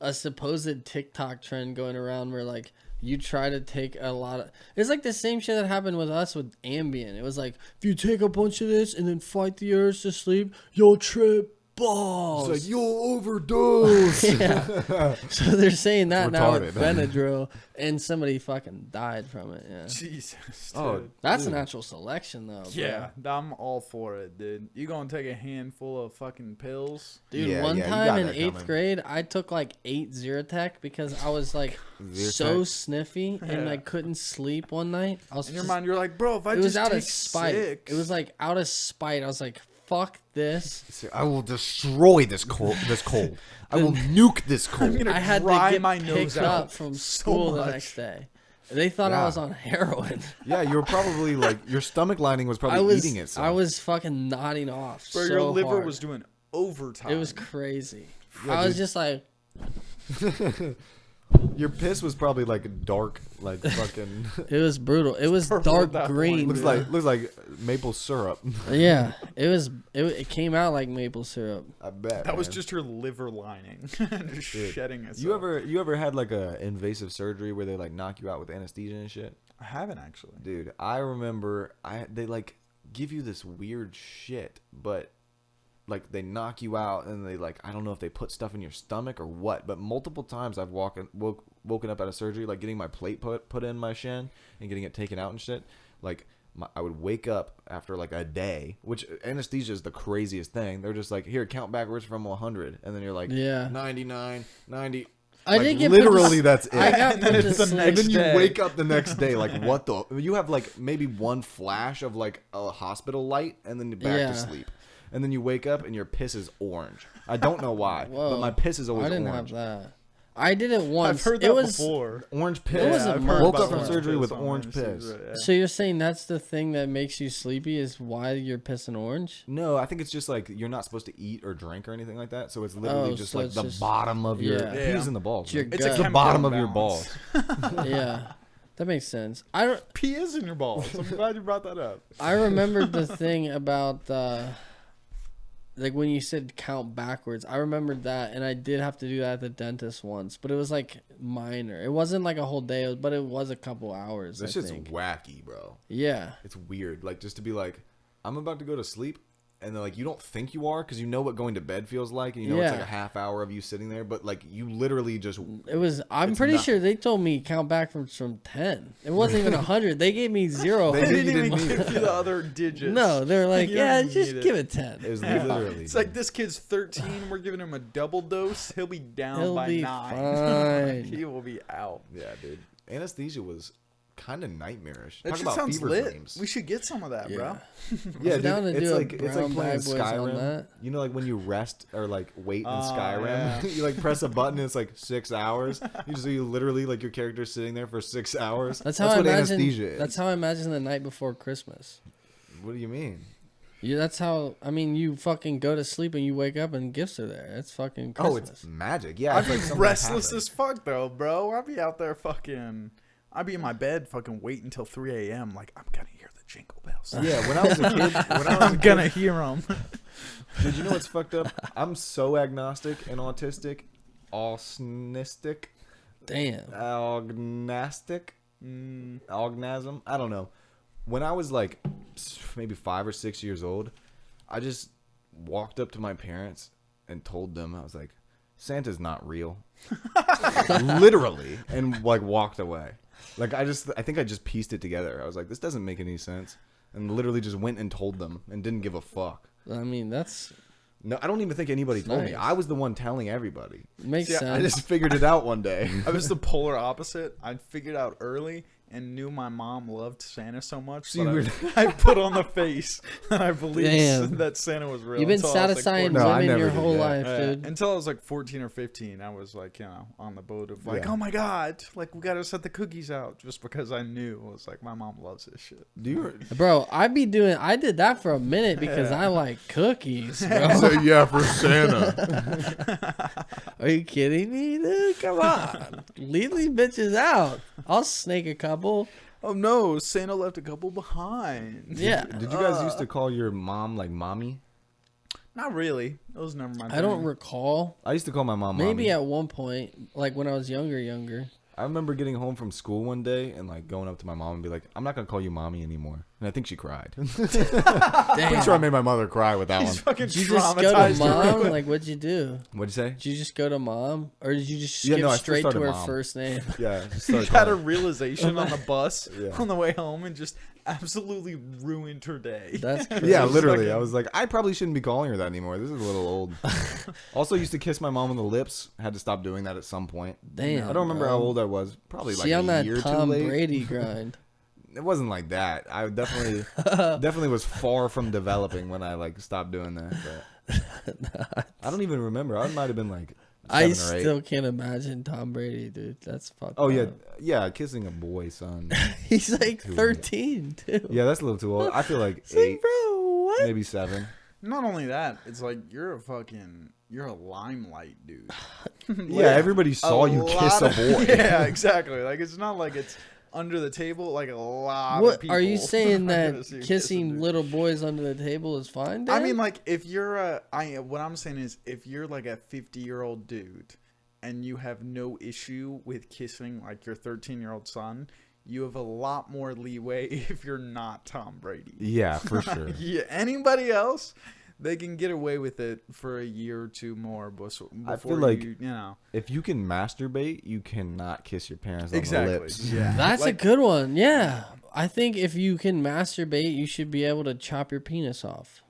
a supposed TikTok trend going around where like you try to take a lot of. It's like the same shit that happened with us with Ambien. It was like if you take a bunch of this and then fight the urge to sleep, you'll trip balls. It's like, you'll overdose. Yeah. So they're saying that now with retarded. Benadryl, and somebody fucking died from it. Yeah. Jesus. Oh, dude. That's a dude. natural selection, though. Bro. Yeah, I'm all for it, dude. You gonna take a handful of fucking pills? Dude, Yeah, one yeah, you time got in that 8th coming. grade, I took like 8 Zyrtec because I was like so Zyrtec? sniffy and I Yeah. couldn't sleep one night. I was In your just- mind, you're like, bro, if I it was just out take of spite. 6, It was like out of spite. I was like, fuck this. I will destroy this cold. I will nuke this cold. gonna I had to dry get my nose picked out up from so school the much. next day. They thought I Yeah. was on heroin. Yeah, you were probably like your stomach lining was probably I was eating itself. I was fucking nodding off. bro, so your liver hard. was doing overtime. It was crazy. Yeah, I was dude. just like, Your piss was probably like dark, like fucking. It was brutal. It was purple dark at that green. point. looks like maple syrup. Yeah, it was. It came out like maple syrup. I bet. That was man. just your liver lining, just Dude, shedding itself. You ever had like a invasive surgery where they like knock you out with anesthesia and shit? I haven't actually. Dude, I remember they like give you this weird shit, but like they knock you out and they like I don't know if they put stuff in your stomach or what, but multiple times I've woken up out of surgery like getting my plate put in my shin and getting it taken out and shit. Like I would wake up after like a day, which anesthesia is the craziest thing. They're just like, here, count backwards from 100, and then you're like, Yeah. 99, 90. I Like, did get literally that's it. I got put to it's the sleep. And then you day. wake up the next day like what the you have like maybe one flash of like a hospital light and then you're back Yeah. to sleep. And then you wake up and your piss is orange. I don't know why, but Whoa. my piss is always I didn't orange. have that. I did it once. I've heard that it was, before. Orange piss. It wasn't I've much. heard Woke about up from orange surgery piss with on orange anesthesia, piss. yeah. So you're saying that's the thing that makes you sleepy is why you're pissing orange? No, I think it's just like you're not supposed to eat or drink or anything like that. So it's literally Oh, just so like it's the just- bottom of your Yeah. peas Yeah. in the balls. It's your man. It's a gut. the chemical bottom of your imbalance. balls. Yeah, that makes sense. I don't. Pee is in your balls. I'm glad you brought that up. I remembered the thing about like when you said count backwards. I remembered that, and I did have to do that at the dentist once, but it was like minor. It wasn't like a whole day, but it was a couple hours. That I shit's think. wacky, bro. Yeah. It's weird. Like just to be like, I'm about to go to sleep, and then like you don't think you are because you know what going to bed feels like, and you know it's Yeah. like a half hour of you sitting there, but like you literally just It was. I'm It's pretty nothing. sure they told me count back from 10. It wasn't even 100. They gave me 0. They They didn't didn't even need give you that. the other digits. No, they're like, You yeah, don't just need give it. it 10. it was Yeah. literally. It's like this kid's 13. We're giving him a double dose. He'll be down He'll by be 9. fine. He will be out. yeah, dude. Anesthesia was kind of nightmarish. That Talk shit about sounds fever lit. dreams. We should get some of that, bro. Yeah, I'm down to it's do a like it's like playing BrownBagBois on Skyrim. that. You know, like when you rest or like wait in Oh, Skyrim, yeah. you like press a button. And it's like 6 hours. You literally like your character's sitting there for 6 hours. That's how I what imagine. anesthesia is. That's how I imagine the night before Christmas. What do you mean? Yeah, that's how. I mean, you fucking go to sleep and you wake up and gifts are there. It's fucking Oh, Christmas. it's magic. Yeah, I'd it's be like something restless happened. as fuck, though, bro. I'd be out there fucking. I'd be in my bed fucking wait until 3 a.m. Like, I'm going to hear the jingle bells. Yeah, when I was a kid, when I was I'm going to hear them. Dude, you know what's fucked up? I'm so agnostic and autistic, autistic, Damn. agnostic, agnasm. I don't know. When I was like maybe 5 or 6 years old, I just walked up to my parents and told them, I was like, Santa's not real. Literally. And like walked away. Like I think I just pieced it together. I was like, this doesn't make any sense. And literally just went and told them and didn't give a fuck. I mean, that's No, I don't even think anybody told me. Nice. I was the one telling everybody. makes See, I sense. I just figured it out one day. I was the polar opposite. I figured out early and knew my mom loved Santa so much So you that were- I put on the face that I believed Damn. that Santa was real. You've been until I was, like, satisfying 14. No, I women never your did whole that. life, Yeah, dude. until I was like 14 or 15, I was like, on the boat of like, Yeah. oh my god, like we gotta set the cookies out just because I knew it was like my mom loves this shit. Do you? Bro, I did that for a minute because I like cookies, bro. Say yeah for Santa. Are you kidding me, dude? Come on. Leave these bitches out. I'll snake a couple. Oh no, Santa left a couple behind. Yeah. Did you guys used to call your mom like mommy? Not really. It was never my I don't thing. recall. I used to call my mom Maybe mommy. at one point, like when I was younger. I remember getting home from school one day and like going up to my mom and be like, I'm not gonna call you mommy anymore. And I think she cried. Damn. Pretty sure I made my mother cry with that He's one. fucking Did you just go to traumatized. mom? Like, what'd you do? What'd you say? Did you just go to mom? Or did you just Yeah, skip no, I still straight to started her mom. first name? Yeah. Just She started had a calling. realization on the bus Yeah. on the way home and just absolutely ruined her day. That's crazy. Yeah, literally. fucking- I was like, I probably shouldn't be calling her that anymore. This is a little old. Also, used to kiss my mom on the lips. Had to stop doing that at some point. Damn. I don't remember bro. how old I was. Probably like She on a that year Tom too late. Brady grind. It wasn't like that. I definitely was far from developing when I like stopped doing that. But I don't even remember. I might have been like 7 I or 8. still can't imagine Tom Brady, dude. That's fucked Oh yeah, up. yeah, kissing a boy, son. He's like Too late. 13, too. Yeah, that's a little too old. I feel like It's like, 8, bro, what? maybe 7. Not only that, it's like you're a fucking you're a limelight dude. Yeah, everybody saw you kiss a boy. Yeah, exactly. Like it's not like it's under the table. Like a lot of What people. are you saying are gonna that see you kissing dude. little boys under the table is fine? I Dan? mean, like if you're what I'm saying is if you're like a 50-year-old dude and you have no issue with kissing like your 13-year-old son, you have a lot more leeway if you're not Tom Brady. Yeah, for sure. Yeah, anybody else, they can get away with it for a year or two more before I feel like you know. if you can masturbate, you cannot kiss your parents on Exactly. the lips. Yeah. That's Like, a good one. Yeah. I think if you can masturbate, you should be able to chop your penis off.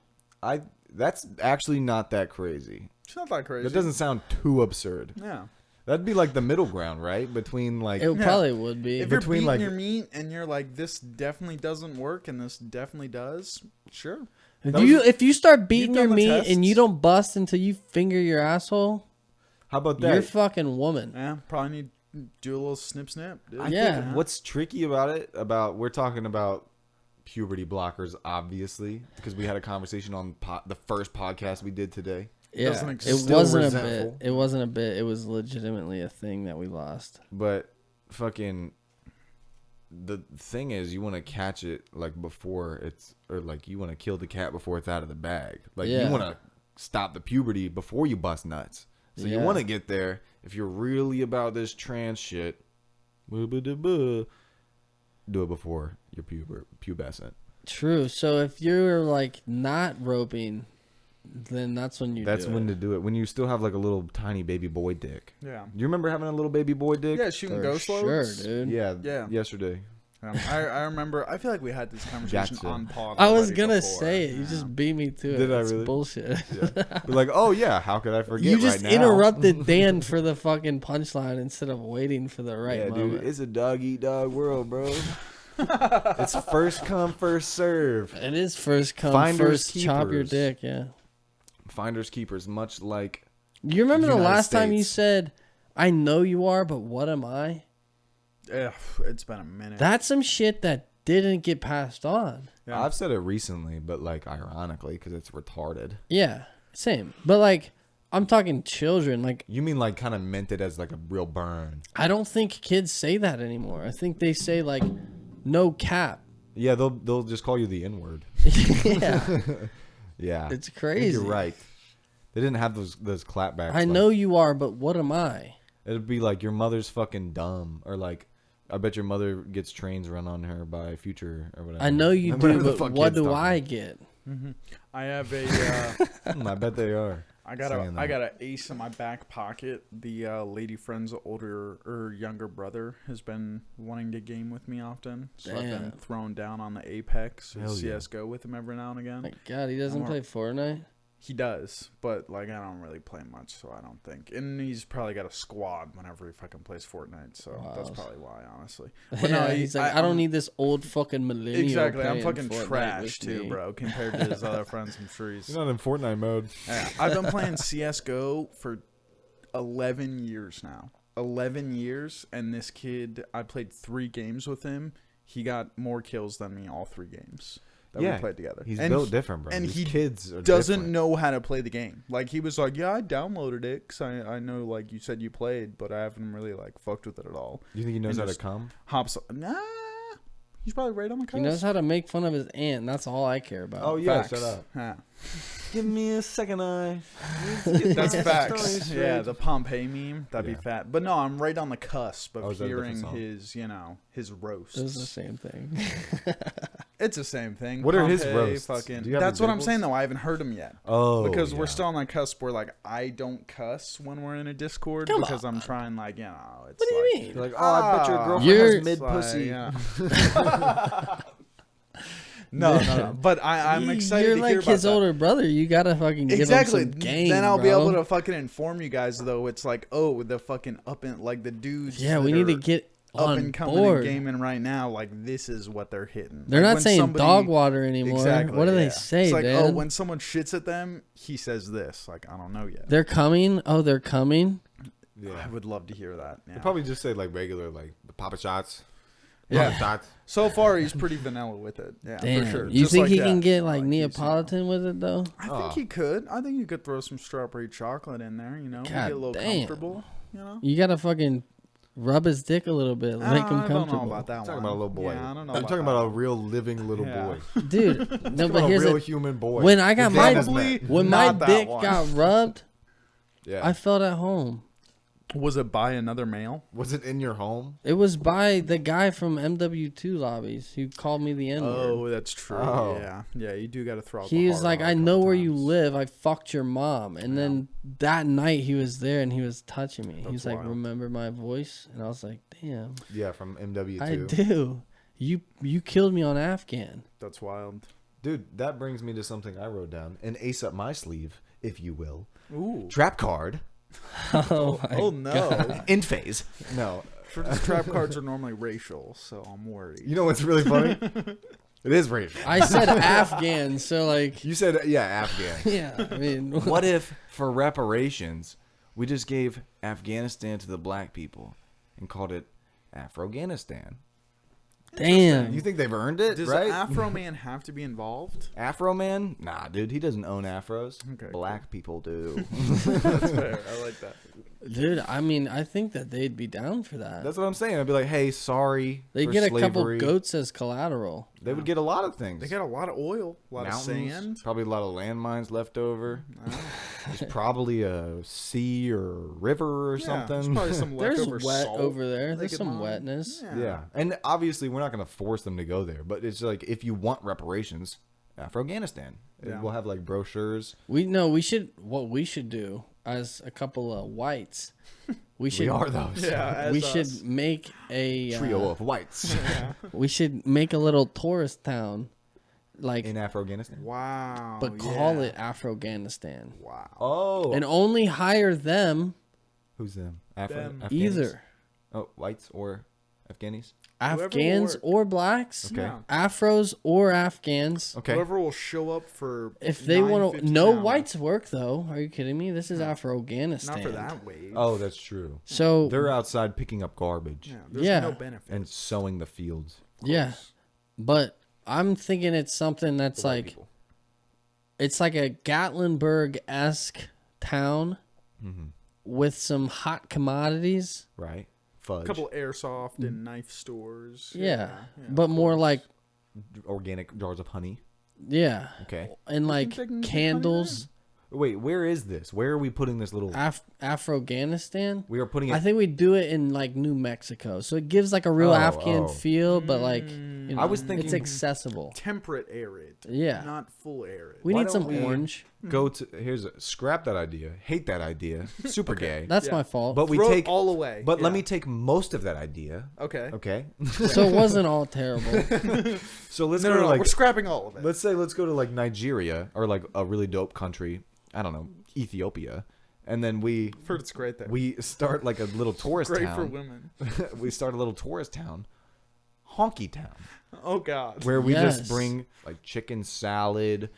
That's actually not that crazy. it's not that crazy. That doesn't sound too absurd. Yeah. That'd be like the middle ground, right? Between like It probably would be. If you're Between, beating like- your meat and you're like, this definitely doesn't work and this definitely does, sure. If you start beating done your the meat tests? and you don't bust until you finger your asshole, how about you're that? fucking woman. Yeah, probably need to do a little snip. Dude. I Yeah. think what's tricky about it, we're talking about puberty blockers, obviously, because we had a conversation on the first podcast we did today. Yeah, Doesn't it exist. wasn't Still a bit. resentful. It wasn't a bit. It was legitimately a thing that we lost. But fucking the thing is, you want to catch it like before it's, or like you want to kill the cat before it's out of the bag. Like Yeah. you want to stop the puberty before you bust nuts. So you Yeah. want to get there. If you're really about this trans shit, do it before you're pubescent. True. So if you're like not roping, then that's when you. That's do when it. to do it. When you still have like a little tiny baby boy dick. Yeah. Do you remember having a little baby boy dick? Yeah, shooting For ghost sure, loads. dude. Yeah. Yeah. Yesterday. I remember. I feel like we had this conversation Gotcha. on pod. I was already gonna before. say it. You Yeah. just beat me to it. Did I It's really? bullshit. We're like, oh yeah, how could I forget? You just right now? interrupted Dan for the fucking punchline instead of waiting for the right Yeah, moment. dude, it's a dog eat dog world, bro. It's first come, first serve. It is first come, Finders, first chop your keepers. dick. Yeah. Finders keepers, much like You remember the United last time you States. said, "I know you are, but what am I?" Yeah, it's been a minute. That's some shit that didn't get passed on. Yeah. I've said it recently, but like ironically, because it's retarded. Yeah, same. But like, I'm talking children. Like, You mean like kind of meant it as like a real burn? I don't think kids say that anymore. I think they say like, "No cap." Yeah, they'll just call you the N word. Yeah, Yeah, it's I think crazy. you're right. They didn't have those clapbacks. I like- know you are, but what am I? It'd be like your mother's fucking dumb, or like I bet your mother gets trains run on her by Future or whatever. I know you Whatever do, the but fuck what kids do talk I about. get? I have a. I bet they are. I got saying that. an ace in my back pocket. The lady friend's older or younger brother has been wanting to game with me often, so I've been Damn. thrown down on the Apex or Hell yeah. CS:GO with him every now and again. My God, he doesn't I'm play Fortnite. He does, but like I don't really play much, so I don't think. And he's probably got a squad whenever he fucking plays Fortnite, so that's Wow. probably why, honestly. Yeah, he's like, I don't need this old fucking millennial. Exactly, I'm playing fucking Fortnite trash with too, me. bro. Compared to his other friends, I'm sure he's. You're not in Fortnite mode. Yeah, I've been playing CS:GO for 11 years now. 11 years, and this kid, I played 3 games with him. He got more kills than me all 3 games that we played together. He's And built he- different, bro. and These he kids are doesn't different. know how to play the game. Like he was like, "Yeah, I downloaded it because I know like you said you played, but I haven't really like fucked with it at all." You think he knows and how to just- come? Hops, nah, he's probably right on the cusp. He knows how to make fun of his aunt. That's all I care about. Oh yeah, Facts. shut up. Yeah. Give me a second eye. That's Story facts. straight. Yeah, the Pompeii meme, that'd Yeah. be fat. But no, I'm right on the cusp Oh, of is that a different hearing song? his, his roasts. It was the same thing. It's the same thing. What are his Pompeii, roasts? Fucking, Do you have that's what I'm examples? saying though. I haven't heard them yet. Oh, Because we're yeah. still on that cusp where like I don't cuss when we're in a Discord Come because on. I'm trying like it's What do you mean? You're like, oh, I bet your girlfriend You're- has mid Like, pussy. yeah. No. But I'm excited You're to like hear about his that. older brother. You gotta fucking give Exactly. him some game. Then I'll be bro. able to fucking inform you guys though. It's like, oh, the fucking up and like the dudes. Yeah, we that need to are get up on and coming board. and gaming right now. Like this is what they're hitting. They're Like, not when saying somebody- dog water anymore. Exactly. What do they yeah. say, It's like, Dan? oh, when someone shits at them, he says this. Like I don't know yet. They're coming. Oh, they're coming. I Yeah. would love to hear that. Yeah. They probably just say like regular, like the Papa Shots. Yeah. That. So far, he's pretty vanilla with it. Yeah, Damn. for sure. You Just think like he that. can get like he's, Neapolitan with it though? I think he could. I think you could throw some strawberry chocolate in there. You know, God get a little damn. comfortable. You know. You gotta fucking rub his dick a little bit, make him I don't comfortable. know about that I'm talking one. about a little boy. Yeah, I don't know. I'm talking that about a one. real living little Yeah. boy. Dude, no, About but a here's real the human boy. when I got The my Dan is Probably met. when my not that dick one. got rubbed, Yeah. I felt at home. Was it by another male? Was it in your home? It was by the guy from MW2 lobbies who called me the N-word. Oh, that's true. Oh. Yeah, yeah. You do got to throw. out He the was hard like, R I a know couple where you times. live. I fucked your mom. And then that night he was there and he was touching me. That's He's like, wild. remember my voice? And I was like, damn, Yeah, from MW2. I do. You killed me on Afghan. That's wild. Dude, that brings me to something I wrote down. An ace up my sleeve, if you will. Ooh. Trap card. Oh, my Oh no. In phase. No. Trap cards are normally racial, so I'm worried. You know what's really funny? It is racial. I said Afghan, so like, You said, yeah, Afghan. yeah, I mean, What if, for reparations, we just gave Afghanistan to the black people and called it Afroganistan? damn. You think they've earned it, Does right? Afro Man have to be involved? Afro Man? Nah, dude, he doesn't own afros. Okay, Black people do. That's fair. I like that. Dude, I mean, I think that they'd be down for that. That's what I'm saying. I'd be like, hey, sorry. They for get a slavery. couple goats as collateral. They would get a lot of things. They got a lot of oil, a lot Mountains, of sand. probably a lot of landmines left over. Oh. There's probably a sea or river or Yeah, something. there's probably some There's leftover wet salt over there. they There's could some mine. wetness. Yeah, and obviously we're not going to force them to go there, but it's like if you want reparations, Afghanistan. Yeah. We'll have like brochures. We should what we should do as a couple of whites. We should We are those. Yeah, we as should us. make a Trio of whites we should make a little tourist town, like, in Afghanistan. Wow. but call yeah. it Afghanistan, Wow. Oh, and only hire them who's them? Them. Afghanis? either Oh, whites or Afghanis? Whoever will Afghans work. or blacks, Okay. Yeah. Afros or Afghans. Okay. Whoever will show up for If they want to, $9.50 no an hour. whites work though. Are you kidding me? This is Afghanistan. Not for that wave. Oh, that's true. So They're outside picking up garbage Yeah, there's Yeah. no benefit. and sowing the fields. yeah, but I'm thinking it's something that's The white like people. it's like a Gatlinburg-esque town Mm-hmm. with some hot commodities. Right? Fudge. A couple airsoft and knife stores. Yeah, but more like Organic jars of honey. yeah, Okay. and like they can get candles. Wait, where is this? Where are we putting this little? Afghanistan. We are putting it. I think we do it in like New Mexico, so it gives like a real Afghan oh. feel, but like you know, I was thinking- it's accessible. Temperate arid. Yeah. Not full arid. We Why need some don't we- orange. Go to scrap that idea. Hate that idea. Super gay. That's Yeah. my fault. But we Throw it take all away. But let Yeah. me take most of that idea. Okay. Okay. So it wasn't all terrible. So let's No, go no, to no. like We're scrapping all of it. let's go to like Nigeria or like a really dope country. I don't know, Ethiopia, and then we I've heard it's great there. we start like a little tourist Great town. for women. We start a little tourist town, Honky Town, Oh God. where we Yes. just bring like chicken salad,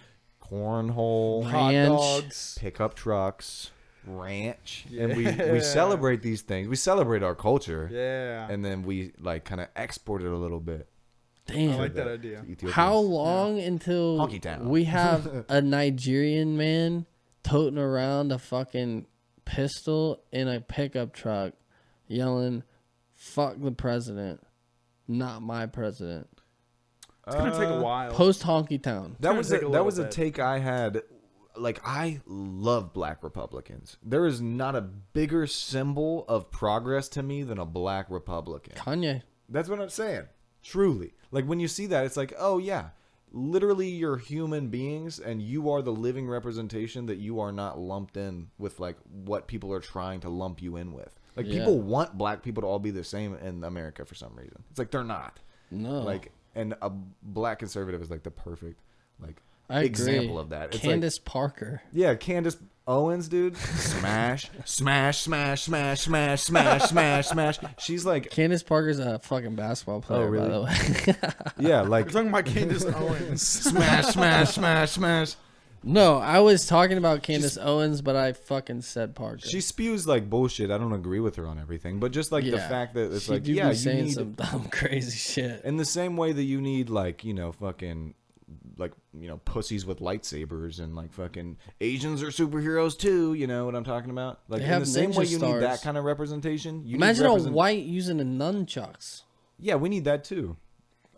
cornhole, Hot Ranch. dogs. pickup trucks, ranch, and we Yeah. celebrate these things. We celebrate our culture, Yeah. and then we like kind of export it a little bit. Damn. I like that idea. to Ethiopians. How long until Honky town. we have a Nigerian man toting around a fucking pistol in a pickup truck yelling, "Fuck the president, not my president." It's gonna take a while. Post Honky Town. That gonna was take a that little was a bit. take I had. Like, I love black Republicans. There is not a bigger symbol of progress to me than a black Republican. Kanye. That's what I'm saying. Truly. Like, when you see that, it's like, oh, yeah. Literally, you're human beings, and you are the living representation that you are not lumped in with, like, what people are trying to lump you in with. Like, Yeah. people want black people to all be the same in America for some reason. It's like, they're not. No. Like, and a black conservative is, like, the perfect, like, I agree. example of that. It's like, Candace Parker. yeah, Candace Owens, dude. Smash, smash, smash, smash, smash, smash, smash, smash. She's like, Candace Parker's a fucking basketball player, really? by the way. yeah, We're like talking about Candace Owens. smash, smash, smash, smash. No, I was talking about Candace Owens, but I fucking said Parker. She spews like bullshit. I don't agree with her on everything, but just like the fact that it's she like, do yeah, be you saying need some dumb crazy shit. in the same way that you need like, you know, fucking like, you know, pussies with lightsabers and like fucking Asians are superheroes too. You know what I'm talking about? Like They in have the same ninja way you need that stars. kind of representation. You Imagine need a white using a nunchucks. Yeah, we need that too.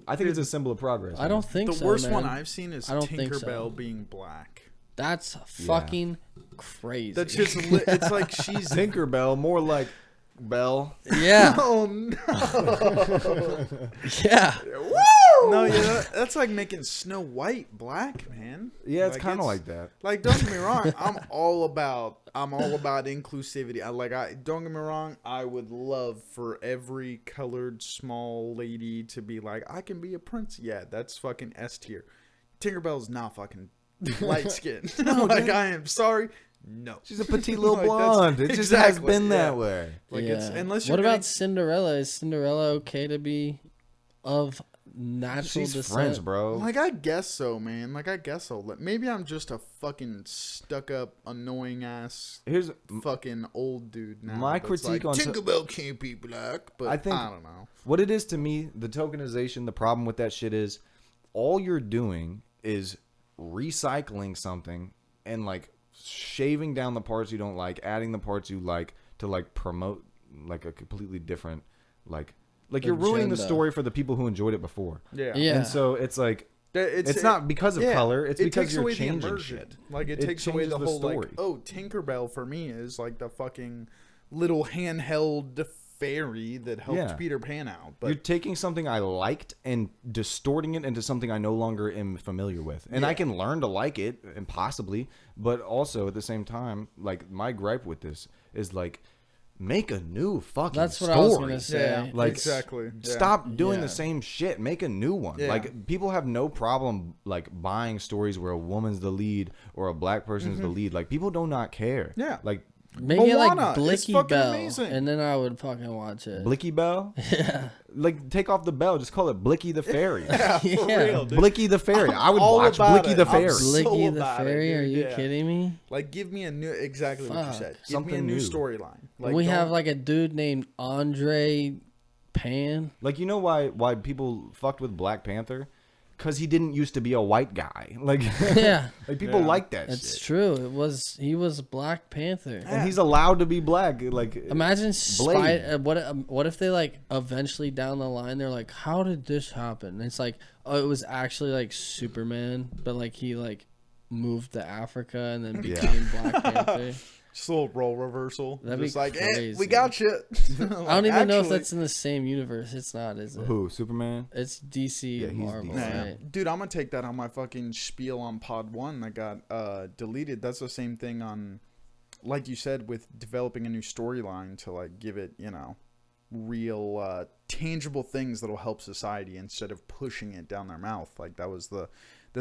I think it's a symbol of progress. I don't think The so. worst man. one I've seen is I don't think so. Tinkerbell being black. That's fucking crazy. That's just it's like she's Tinkerbell, more like Belle. yeah, oh no. yeah. No, yeah, that's like making Snow White black, man. Yeah, it's kind of like that. Like, don't get me wrong, I'm all about inclusivity. Don't get me wrong, I would love for every colored small lady to be like, I can be a prince. Yeah, that's fucking S tier. Tinkerbell's not fucking light skinned. Like, I am sorry. No, She's a petite little Like, blonde. It just has exactly, been yeah. that way. Like, yeah. it's unless you're What gonna- about Cinderella? Is Cinderella okay to be of natural She's descent? French, bro. Like, I guess so, man. Like, I guess so. Maybe I'm just a fucking stuck-up, annoying-ass Here's fucking old dude now. My that's critique like, on Tinkerbell can't be black, but I think- I don't know. what it is to me. The tokenization. The problem with that shit is, all you're doing is recycling something and like shaving down the parts you don't like, adding the parts you like to like promote like a completely different like you're ruining the Agenda. story for the people who enjoyed it before. Yeah. Yeah. And so it's like it's not because of yeah, color. It's it because takes you're away the changing immersion. shit. Like, it It takes away changes the the whole, story. like, oh, Tinkerbell for me is like the fucking little handheld fairy that helped Yeah. Peter Pan out. You're But taking something I liked and distorting it into something I no longer am familiar with. And I can learn to like it, and possibly, but also at the same time, like, my gripe with this is like, make a new fucking That's what story. I was gonna say. yeah, Like, exactly. Yeah. Stop doing Yeah. the same shit. Make a new one. Yeah. Like, people have no problem like buying stories where a woman's the lead or a black person's the lead. Like, people do not care. Yeah. Like Make it Moana like is Blicky fucking Bell, amazing. and then I would fucking watch it. Blicky Bell. Yeah. Like, take off the bell. Just call it Blicky the Fairy. Yeah, for Yeah. real, dude. Blicky the Fairy. I would all watch about Blicky it. the I'm Fairy. so Blicky the about it, Fairy? Are dude, you yeah. kidding me? Like, give me a new, exactly what you Fuck. said. Give me a Something new new. storyline. Like, we have don't- like a dude named Andre Pan. Like, you know why people fucked with Black Panther? Because he didn't used to be a white guy. Like, Yeah, like people Yeah. like that it's shit. true. He was Black Panther. And he's allowed to be black. Like, Imagine Blade. what if they like eventually down the line they're like, how did this happen? And it's like, oh, it was actually like Superman, but like he like moved to Africa and then became Black Panther. just a little role reversal. That'd be just like, we crazy. got you. I don't even know if that's in the same universe. It's not, is it? who? Superman? It's DC Yeah, and he's Marvel, DC. right? Dude, I'm gonna take that on my fucking spiel on Pod 1 that got deleted. That's the same thing on, like you said, with developing a new storyline to like give it, you know, real tangible things that'll help society instead of pushing it down their mouth. Like, that was the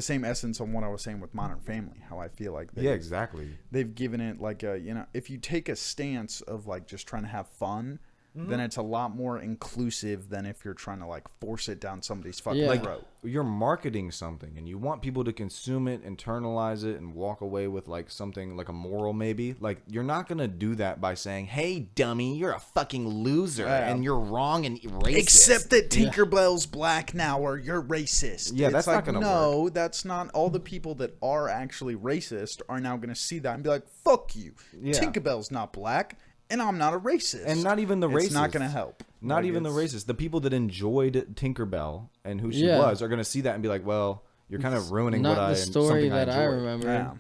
same essence on what I was saying with Modern Family. How I feel like Yeah, exactly. they've given it like a, you know, if you take a stance of like just trying to have fun, then it's a lot more inclusive than if you're trying to like force it down somebody's fucking Yeah. throat. You're marketing something and you want people to consume it, internalize it, and walk away with like something like a moral maybe. Like, you're not going to do that by saying, hey, dummy, you're a fucking loser Yeah. and you're wrong and racist. Except that Tinkerbell's black now, or you're racist. Yeah, It's that's like, not gonna no, that's not. All the people that are actually racist are now going to see that and be like, "Fuck you, Yeah. Tinkerbell's not black, and I'm not a racist." And not even the It's not racist. going to help. Not Like, even the it's- racist. The people that enjoyed Tinkerbell and who she Yeah. was are going to see that and be like, well, you're kind of ruining Not what the I story something that I enjoy. remember. Yeah.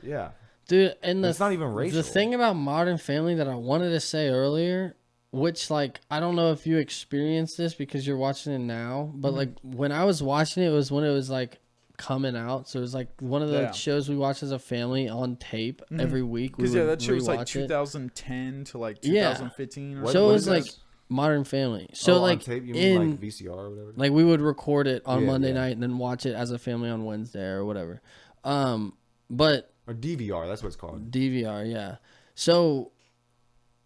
Yeah. Dude, and It's not even racial. The thing about Modern Family that I wanted to say earlier, which like I don't know if you experienced this because you're watching it now, but like when I was watching it, it was when it was like coming out. So it was like one of the Yeah. shows we watch as a family on tape every week. We Because yeah, would that show was like rewatch it. 2010 to like Yeah. 2015 or What- So it what was is like this? Modern Family. So on like tape, you in mean like VCR or whatever? like we would record it on Yeah, Monday yeah. night and then watch it as a family on Wednesday or whatever. But Or DVR, that's what it's called. DVR, yeah. So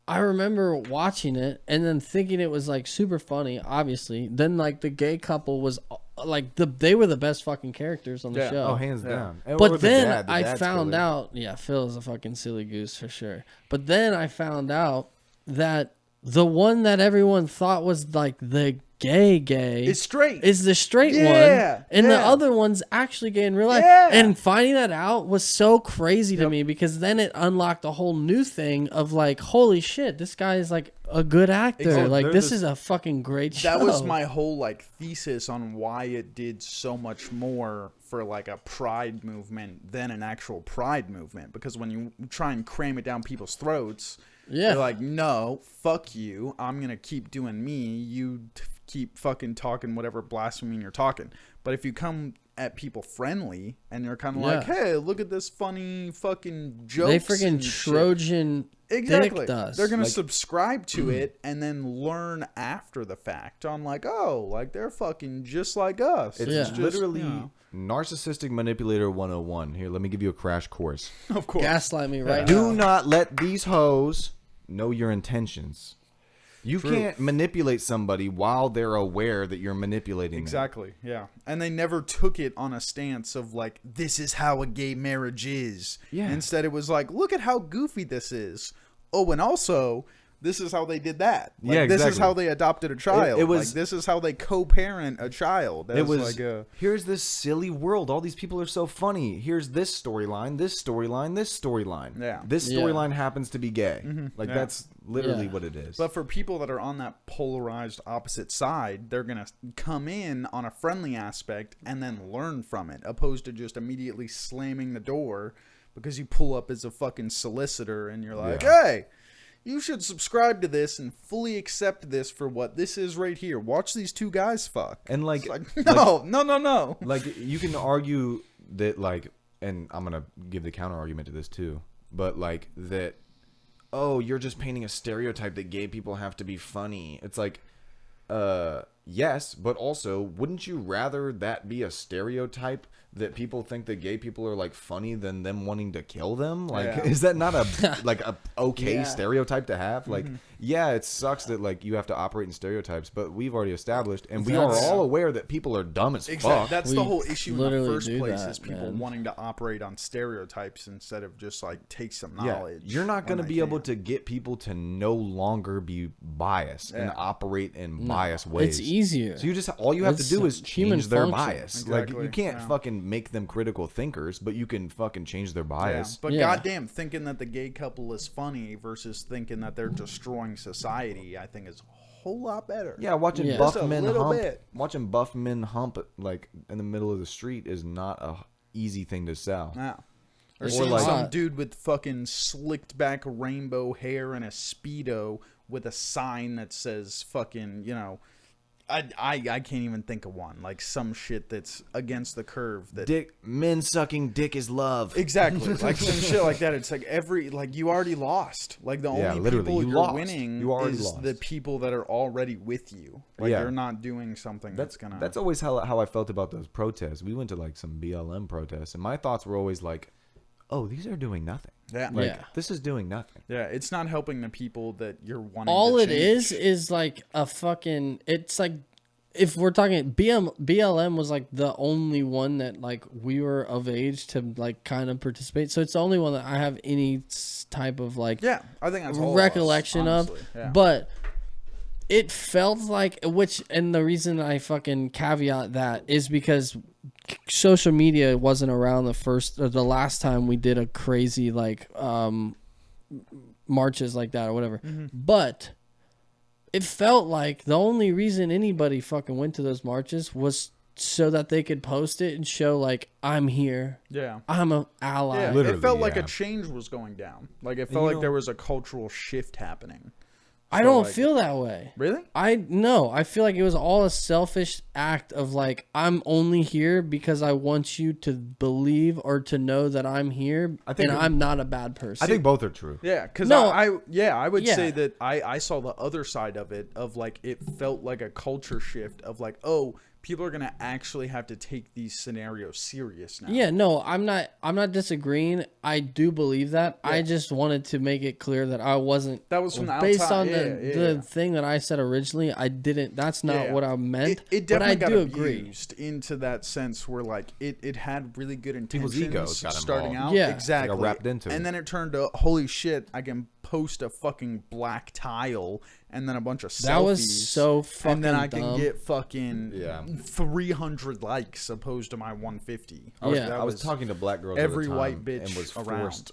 I remember watching it and then thinking it was like super funny, obviously. Then like the gay couple was like they were the best fucking characters on the Yeah. show. Oh, hands down. And or But the then dad. The I dad's found killer. out, yeah, Phil is a fucking silly goose for sure. But then I found out that the one that everyone thought was like the gay It's straight. is the straight Yeah, one, and the yeah. other one's actually gay in real life. Yeah. And finding that out was so crazy to me because then it unlocked a whole new thing of like, holy shit, this guy is like a good actor. Exactly. Like They're this the- is a fucking great show. That was my whole like thesis on why it did so much more for like a pride movement than an actual pride movement. Because when you try and cram it down people's throats, Yeah. they're like, no, fuck you. I'm gonna keep doing me. Keep fucking talking whatever blasphemy you're talking. But if you come at people friendly and you're kind of like, Yeah. hey, look at this funny fucking joke. They freaking Trojan Exactly. dicked us. They're gonna Like- subscribe to it and then learn after the fact on like, oh, like they're fucking just like us. It's Yeah. just, literally you know, narcissistic manipulator 101. Here, let me give you a crash course. of course. gaslight me right Do now. not let these hoes know your intentions. You can't manipulate somebody while they're aware that you're manipulating them. Exactly. Yeah. And they never took it on a stance of like, this is how a gay marriage is. Yeah. Instead, it was like, look at how goofy this is. Oh, and also, this is how they did that. Like, Yeah, This is exactly. how they adopted a child. It was- like, this is how they co-parent a child. It As was like a, here's this silly world. All these people are so funny. Here's this storyline, this storyline, this storyline. Yeah. This Yeah. storyline happens to be gay. Like Yeah. that's literally Yeah. what it is. But for people that are on that polarized opposite side, they're going to come in on a friendly aspect and then learn from it, opposed to just immediately slamming the door because you pull up as a fucking solicitor and you're like, Yeah. hey, you should subscribe to this and fully accept this for what this is right here. Watch these two guys fuck. And like, It's like, no. like you can argue that like, and I'm gonna give the counter argument to this too, but like that, oh, you're just painting a stereotype that gay people have to be funny. It's like, yes, but also, wouldn't you rather that be a stereotype that people think that gay people are like funny than them wanting to kill them? Like, Yeah. is that not a like a okay Yeah. stereotype to have? Like, yeah, it sucks that like you have to operate in stereotypes, but we've already established, and we are That's- all aware that people are dumb as Exactly. fuck. That's We the whole issue in the literally first do place that, is people man. wanting to operate on stereotypes instead of just like take some Yeah, knowledge. you're not going to when be they able can. to get people to no longer be biased and Yeah. operate in biased ways. It's easier. So you just all you have to It's do is human change their function. bias. Like Exactly, you can't yeah. fucking make them critical thinkers, but you can fucking change their Yeah, bias. but Yeah. goddamn, thinking that the gay couple is funny versus thinking that they're destroying society, I think is a whole lot better. Yeah, watching Yeah. buff Just a men little hump, bit. watching buff men hump like in the middle of the street is not a easy thing to sell. Yeah. Or It's seeing like- some dude with fucking slicked back rainbow hair and a Speedo with a sign that says fucking, you know, I can't even think of one. Like some shit that's against the curve that Dick, men sucking dick is love. Exactly. Like some shit like that. It's like you already lost. Like the Yeah, only literally, people you you're lost. winning You already is lost. the people that are already with you. Like Yeah. you're not doing something that's gonna That's always how I felt about those protests. We went to like some BLM protests, and my thoughts were always like, "Oh, these are doing nothing. Yeah. Like Yeah. this is doing nothing." Yeah, it's not helping the people that you're wanting All to it change. is like a fucking. It's like if we're talking BLM was like the only one that like we were of age to like kind of participate. So it's the only one that I have any type of like Yeah, I think that's all of us, recollection of. honestly. Yeah. But it felt like and the reason I fucking caveat that is because social media wasn't around the last time we did a crazy like marches like that or whatever. But it felt like the only reason anybody fucking went to those marches was so that they could post it and show like I'm here. Yeah. I'm a ally. Yeah, Literally, it felt like a yeah. change was going down. Like it you felt like know- there was a cultural shift happening. I don't like- feel that way. Really? I feel like it was all a selfish act of like I'm only here because I want you to believe or to know that I'm here I think and it- I'm not a bad person. I think both are true. Yeah, because No. I would Yeah. say that I saw the other side of it of like it felt like a culture shift of like, oh, people are gonna actually have to take these scenarios serious now. Yeah, no, I'm not disagreeing. I do believe that. I just wanted to make it clear that I wasn't. That was from the based outside. on Yeah, the yeah. thing that I said originally. I didn't. That's not Yeah. what I meant. It but I definitely do got agree. abused into that sense where like it had really good People's intentions egos got starting involved. out. Yeah. Exactly. Got wrapped into it. And then it turned to holy shit, I can post a fucking black tile and then a bunch of selfies. That was so fucking and then I can dumb. get fucking Yeah. 300 likes opposed to my 150. Yeah. That I was talking to black girls every all the time white bitch and was around. forced.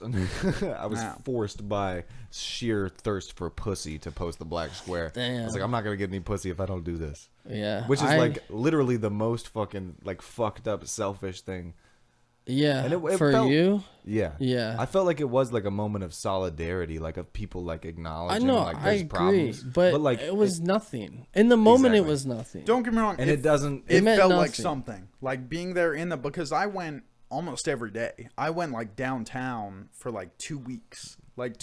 I was Wow. forced by sheer thirst for pussy to post the black square. I was like, I'm not gonna get any pussy if I don't do this. Yeah, Which is like literally the most fucking like fucked up selfish thing. yeah. And it for felt- you, Yeah. Yeah. I felt like it was like a moment of solidarity, like of people like I acknowledging know, like I there's agree, problems. but like it was nothing. In the moment, Exactly. it was nothing. Don't get me wrong. and it doesn't It meant felt like nothing. something. Like being there because I went almost every day. I went like downtown for like 2 weeks.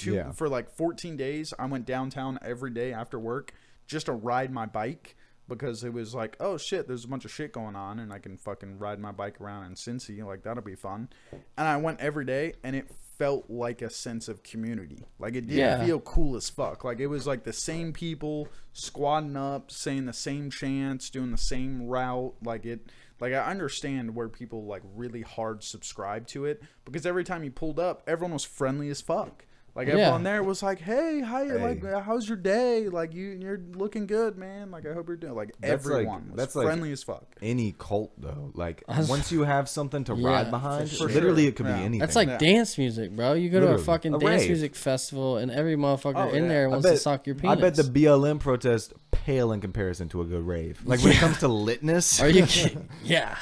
Yeah. For like 14 days. I went downtown every day after work just to ride my bike because it was like, oh shit, there's a bunch of shit going on and I can fucking ride my bike around in Cincy. Like that'll be fun. And I went every day and it felt like a sense of community. Like it didn't Yeah. feel cool as fuck. Like it was like the same people squatting up, saying the same chants, doing the same route. Like I understand where people like really hard subscribe to it because every time you pulled up, everyone was friendly as fuck. Like everyone there was like, "Hey, hi, like how's your day? Like you're looking good, man. Like I hope you're doing." Like That's like- everyone was that's like- friendly as fuck. any cult though. Like was- once you have something to Yeah, ride behind, for literally sure. it could Yeah. be anything. That's like Yeah. dance music, bro. You go to a Literally. fucking A dance rave. music festival, and every motherfucker Oh, in yeah. there I wants to suck your I penis. bet the BLM protest pale in comparison to a good rave. Like when it comes to litness. Are you kidding? Yeah.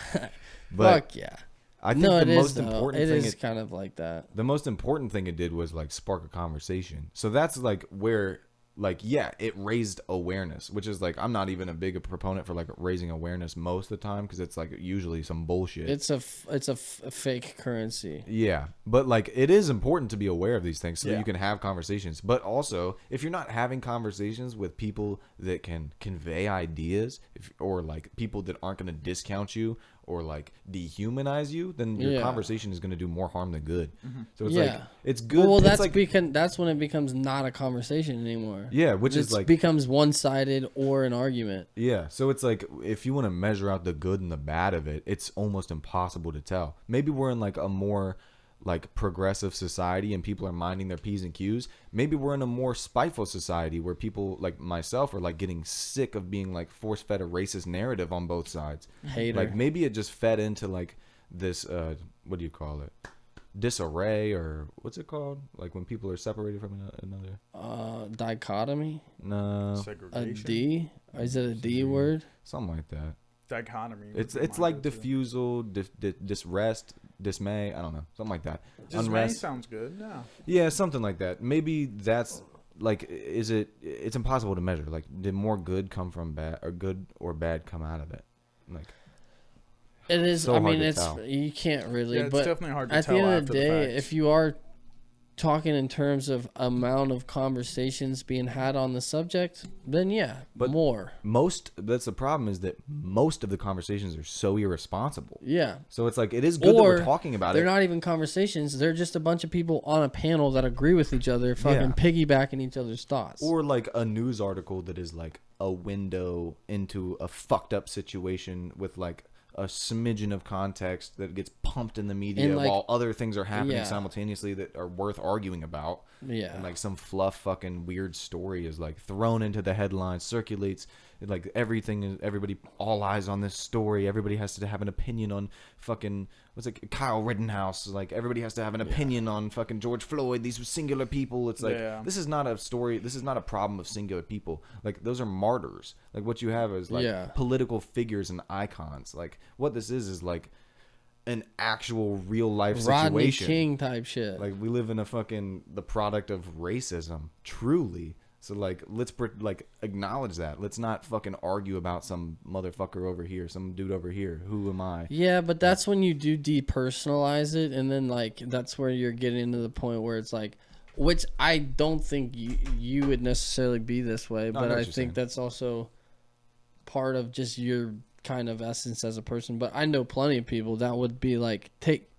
But Fuck yeah. I think No, the it is most though. important It thing is kind of like that. the most important thing it did was like spark a conversation. So that's like where like yeah, it raised awareness, which is like I'm not even a big proponent for like raising awareness most of the time because it's like usually some bullshit. It's a fake currency. Yeah, but like it is important to be aware of these things so that Yeah. you can have conversations. But also, if you're not having conversations with people that can convey ideas, or like people that aren't going to discount you or like dehumanize you, then your Yeah. conversation is going to do more harm than good. So it's Yeah. like it's good. Well, it's that's like, that's when it becomes not a conversation anymore. yeah, which It is like becomes one-sided or an argument. yeah, so it's like if you want to measure out the good and the bad of it, it's almost impossible to tell. Maybe we're in like a more like progressive society and people are minding their P's and Q's. Maybe we're in a more spiteful society where people like myself are like getting sick of being like force fed a racist narrative on both sides. Hater. Like maybe it just fed into like this what do you call it? Disarray, or what's it called? Like when people are separated from another. Dichotomy. No, A Segregation. D. Is it a D word? something like that. Dichotomy. would It's be it's my like go-to. diffusal, disrest, dismay. I don't know, something like that. Dismay Unrest. sounds good. Yeah. Yeah, something like that. Maybe that's like, is it? It's impossible to measure. Like, did more good come from bad, or good or bad come out of it? Like, It is. So I hard mean, to it's tell. you can't really. Yeah, it's but definitely hard to at tell the end of after the the day, fact. if you are talking in terms of amount of conversations being had on the subject, then yeah, But- more. that's the problem, is that most of the conversations are so irresponsible. Yeah. So it's like it is good that Or we're talking about they're it. not even conversations. They're just a bunch of people on a panel that agree with each other, fucking Yeah. piggybacking each other's thoughts. Or like a news article that is like a window into a fucked up situation with like a smidgen of context that gets pumped in the media And, like, while other things are happening yeah. simultaneously that are worth arguing about. Yeah. And like some fluff fucking weird story is like thrown into the headlines, circulates, like everything is, everybody, all eyes on this story. Everybody has to have an opinion on fucking, what's it, Kyle Rittenhouse. Like everybody has to have an opinion on fucking George Floyd. These singular people. It's like, Yeah. this is not a story. This is not a problem of singular people. Like those are martyrs. Like what you have is like Yeah. political figures and icons. Like what this is like an actual real life Rodney situation. King type shit. Like we live in a fucking the product of racism, truly. So like let's like acknowledge that. Let's not fucking argue about some motherfucker over here, some dude over here. Who am I? Yeah, but that's when you do depersonalize it, and then like that's where you're getting to the point where it's like, which I don't think you would necessarily be this way, No, I but know what I you're think saying. that's also part of just your kind of essence as a person, but I know plenty of people that would be like take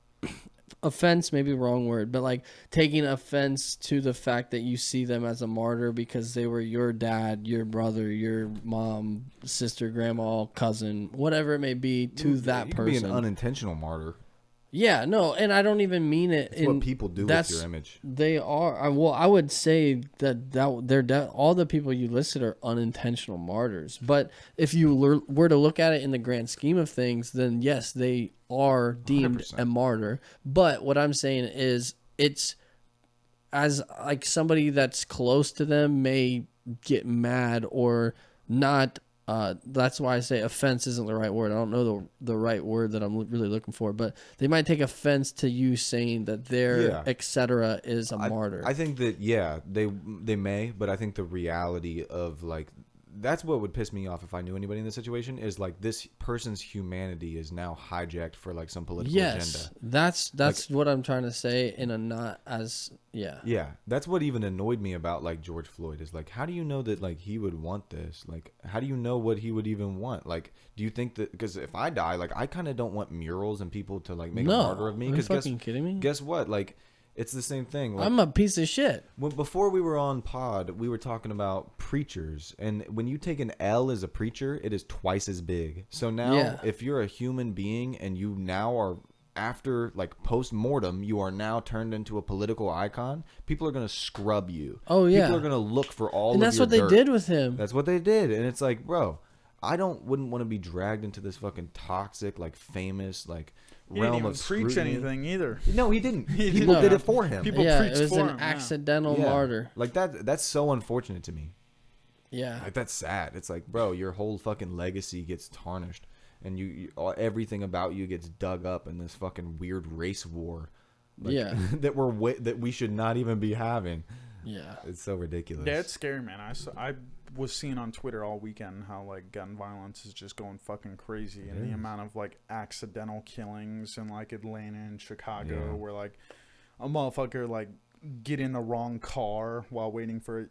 offense, maybe wrong word, but like taking offense to the fact that you see them as a martyr because they were your dad, your brother, your mom, sister, grandma, cousin, whatever it may be to that You could be person. an unintentional martyr. Yeah, no, and I don't even mean it. That's what people do with your image. They are. Well, I would say that all the people you listed are unintentional martyrs. But if you were to look at it in the grand scheme of things, then yes, they are deemed 100%. a martyr. But what I'm saying is, it's as like somebody that's close to them may get mad or not. That's why I say offense isn't the right word. I don't know the right word that I'm really looking for, but they might take offense to you saying that their etc. is a martyr. I think that they may, but I think the reality of like that's what would piss me off if I knew anybody in this situation is like this person's humanity is now hijacked for like some political agenda. That's like, what I'm trying to say in a not as Yeah, that's what even annoyed me about like George Floyd is like, how do you know that like he would want this? Like, how do you know what he would even want? Like, do you think that because if I die, like I kind of don't want murals and people to like make a martyr of me? Are you fucking kidding me? Guess what? Like, it's the same thing. Like, I'm a piece of shit. Before we were on pod, we were talking about preachers, and when you take an L as a preacher, it is twice as big. So now, if you're a human being and you now are after like post-mortem, you are now turned into a political icon, people are going to scrub you. Oh yeah, people are going to look for all and of that's your what they dirt. did with him. That's what they did. And it's like, bro, I wouldn't want to be dragged into this fucking toxic, like famous, like he realm didn't even of preach scrutiny. anything either. No, he didn't. People did it for him. People yeah, preached it was for an him, accidental martyr. Like that's so unfortunate to me. Yeah, Like that's sad. It's like, bro, your whole fucking legacy gets tarnished, and everything about you gets dug up in this fucking weird race war. Like, that we should not even be having. Yeah, it's so ridiculous. Yeah, it's scary, man. I was seeing on Twitter all weekend how like gun violence is just going fucking crazy, and the amount of like accidental killings in like Atlanta and Chicago, where like a motherfucker like get in the wrong car while waiting for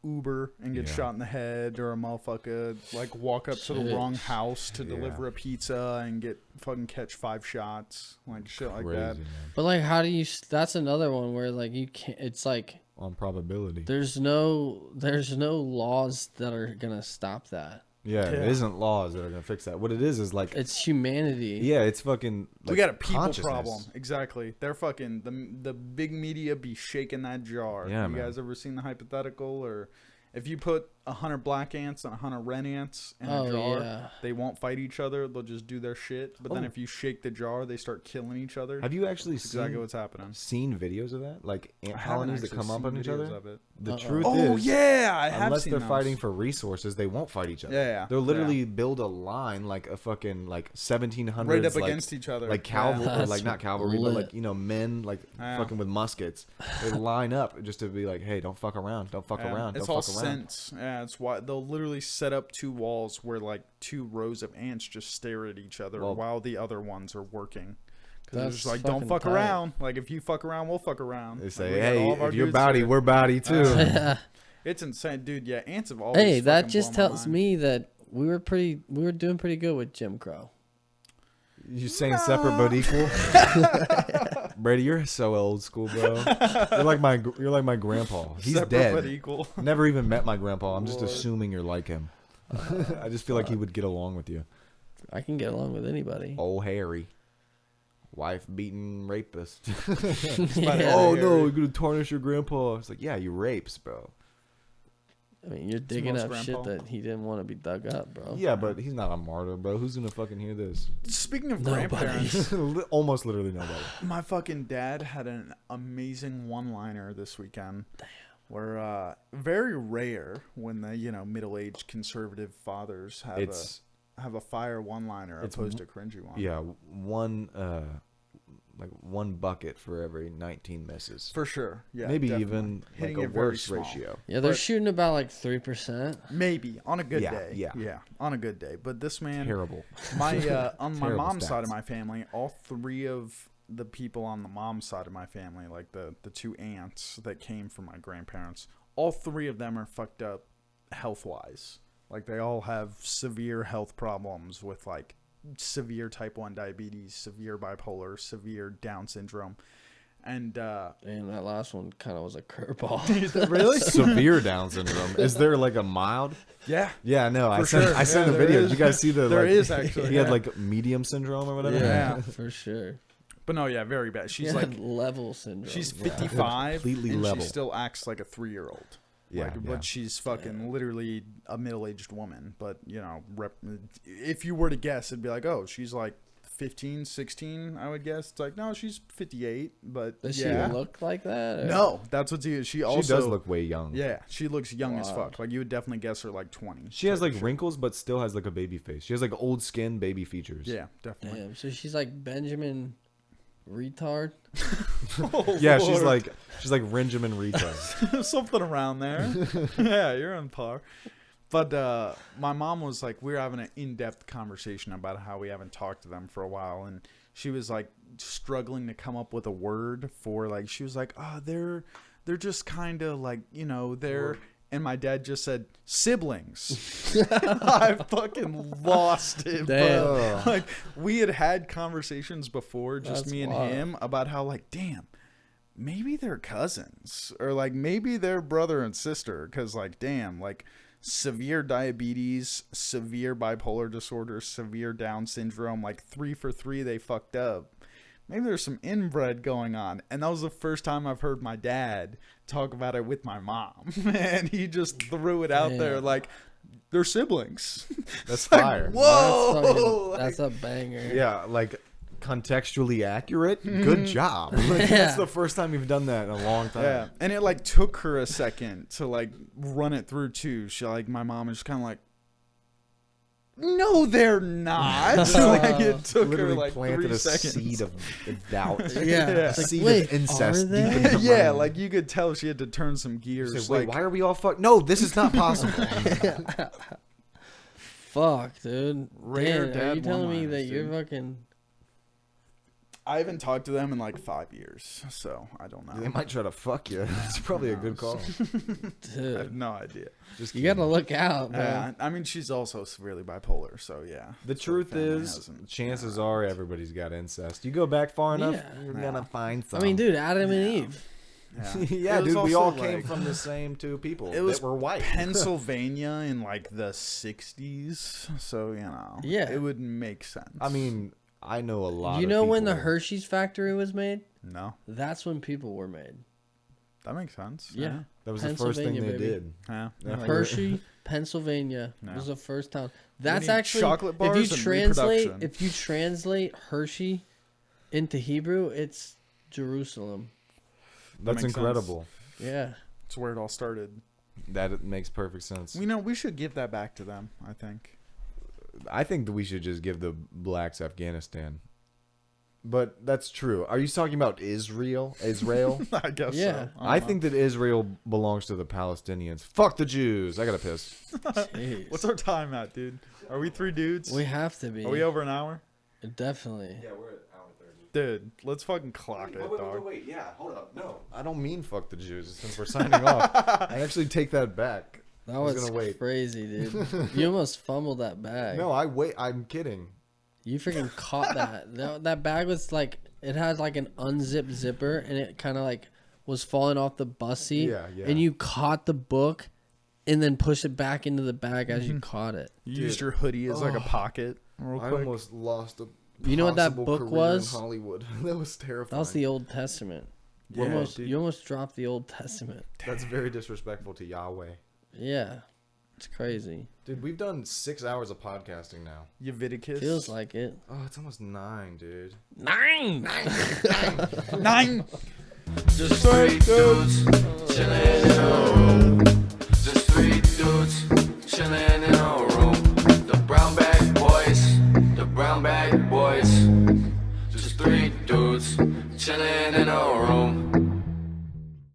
Uber and get shot in the head, or a motherfucker like walk up to the wrong house to deliver a pizza and get fucking catch 5 shots, like shit like that. Man. but like, how do you? That's another one where like you can't. It's like On probability. there's no laws that are gonna stop that. Yeah, it isn't laws that are gonna fix that. What it is like It's humanity. yeah, it's fucking. Like, We got a people consciousness. problem. Exactly. They're fucking the big media be shaking that jar. Yeah, you man. guys ever seen the hypothetical? Or if you put 100 black ants and 100 red ants in a jar, they won't fight each other. They'll just do their shit. But then if you shake the jar, they start killing each other. Have you actually That's exactly what's happening. seen videos of that? Like ant I haven't colonies that actually come up seen on each videos other? of it. The truth Oh is, yeah, I have unless seen they're those. fighting for resources, they won't fight each other. Yeah. They'll literally build a line like a fucking like 1700s, right up like, against each other. like cavalry, or That's like not cavalry, lit. but like men like fucking with muskets. They line up just to be like, hey, don't fuck around, don't fuck around, It's don't all fuck around. sense. Yeah, it's why they'll literally set up 2 walls where like 2 rows of ants just stare at each other while the other ones are working. Because they're just like, don't fucking fuck tight. around. Like, if you fuck around, we'll fuck around. They Like, say, we got hey, all of our if you're dudes body, here. we're body too. It's insane, dude. Yeah, ants have always. Hey, that fucking just blown my tells mind. me that we were doing pretty good with Jim Crow. You saying separate but equal? Brady, you're so old school, bro. You're like my grandpa. He's Separate dead. but equal. Never even met my grandpa. I'm just assuming you're like him. I just feel like he would get along with you. I can get along with anybody. Old Harry. Wife beating rapist. Yeah. Oh no, you're gonna tarnish your grandpa. It's like, yeah, you rapes, bro. I mean, you're digging most up shit grandpa. that he didn't want to be dug up, bro. Yeah, but he's not a martyr, bro. Who's gonna fucking hear this? Speaking of Nobody. grandparents, Almost literally nobody. my fucking dad had an amazing one-liner this weekend. Where very rare when the middle-aged conservative fathers have a fire one-liner opposed to a cringy one. Yeah, one bucket for every 19 misses. For sure. Yeah, Maybe definitely. even Hitting like a it very worse small. ratio. Yeah, they're But- shooting about like 3%. Maybe on a good Yeah, day. yeah. On a good day. But this man, Terrible. my on my Terrible mom's side of stats. my family, all 3 of the people on the mom's side of my family, like the 2 aunts that came from my grandparents, all 3 of them are fucked up health wise. Like they all have severe health problems with like severe type 1 diabetes, severe bipolar, severe Down syndrome. And and that last one kind of was a curveball. really? Severe Down syndrome. Is there like a mild? Yeah. Yeah, no. I For sent sure. I sent Yeah, a there video. is. Did you guys see the? There like, is actually, He had yeah. like medium syndrome or whatever. Yeah. For sure. But no, yeah, very bad. She's Yeah, like level syndrome. she's 55 Completely and level. she still acts like a 3-year-old. Yeah, Like, yeah. but she's fucking literally a middle-aged woman. But, you know, if you were to guess, it'd be like, oh, she's like 15, 16, I would guess. It's like, no, she's 58, but Does yeah. she look like that? or- No, that's what's she also She does look way young. Yeah, she looks young as Wow. fuck. Like you would definitely guess her like 20. She has type like of shit. wrinkles, but still has like a baby face. She has like old skin, baby features. Yeah, definitely. Damn. So she's like Benjamin retard. Yeah, she's like Benjamin retard. Something around there. Yeah, you're on par. But my mom was like, we were having an in-depth conversation about how we haven't talked to them for a while, and she was like struggling to come up with a word for like. She was like, oh, they're just kind of like, you know, they're. And my dad just said siblings. I fucking lost it. Damn. But, like we had conversations before, just That's me and wild. him, about how like, damn, maybe they're cousins, or like maybe they're brother and sister, because like, damn, like severe diabetes, severe bipolar disorder, severe Down syndrome, like 3 for 3 they fucked up. Maybe there's some inbred going on. And that was the first time I've heard my dad talk about it with my mom. And he just threw it out there like, they're siblings. That's Like, fire. whoa! That's a banger. Yeah, like contextually accurate. Good job. Like, that's the first time you've done that in a long time. Yeah. And it like took her a second to like run it through too. She like, my mom is kind of like, no, they're not. Like it took Literally her like planted 3 a seconds. seed of doubt. Yeah. Yeah. It's like, Seed wait, of incest. are they? deep in her Yeah, brain. like you could tell she had to turn some gears. You say, wait, like, why are we all fucked? No, this is not possible. Fuck, dude. Rare Damn, are you dad telling me one-liners, that you're dude. fucking... I haven't talked to them in like 5 years, so I don't know. They might try to fuck you. It's probably a good call. I have Dude, no idea. Just you gotta look out, man. I mean, she's also severely bipolar, so yeah. The So truth family is, hasn't- chances are everybody's got incest. You go back far enough, Yeah. you're Yeah. gonna find I some. mean, dude, Adam and Eve. Yeah, yeah, It was dude, we also, all came like- from the same two people. It was that were white. Pennsylvania in like the 60s, so you know. Yeah. It would make sense. I mean, I know a lot. You of know when the people- Hershey's factory was made? no, That's when people were made. that makes sense. Yeah. That was the first thing Pennsylvania, they baby. did. Yeah. Yeah. Like, Hershey, Pennsylvania No. was the first town. That's need actually chocolate if bars you and translate reproduction. Hershey into Hebrew, it's Jerusalem. That's makes sense. incredible. Yeah. That's where it all started. That makes perfect sense. We should give that back to them, I think. I think that we should just give the blacks Afghanistan. But that's true. Are you talking about Israel? Israel? I guess Yeah. so. I think that Israel belongs to the Palestinians. Fuck the Jews. I gotta piss. Jeez. What's our time at, dude? Are we 3 dudes? We have to be. Are we over an hour? Definitely. we're at hour 30. Dude, let's fucking clock it, dog. Wait. Yeah, hold up. No, I don't mean fuck the Jews since we're signing off. I actually take that back. That I was was gonna wait. crazy, dude. You almost fumbled that bag. No, I'm kidding. You freaking caught that. That bag was like, it had like an unzipped zipper and it kind of like was falling off the bus seat. Yeah, yeah. And you caught the book and then pushed it back into the bag as you caught it. You used your hoodie as like a pocket real I quick. almost lost a You know what that possible book career was? in Hollywood. That was terrifying. That was the Old Testament. Yeah, dude. You almost dropped the Old Testament. That's very disrespectful to Yahweh. Yeah. It's crazy. Dude, we've done 6 hours of podcasting now. Leviticus. Feels like it. Oh, it's almost 9, dude. 9! 9. Just 3 dudes chilling in a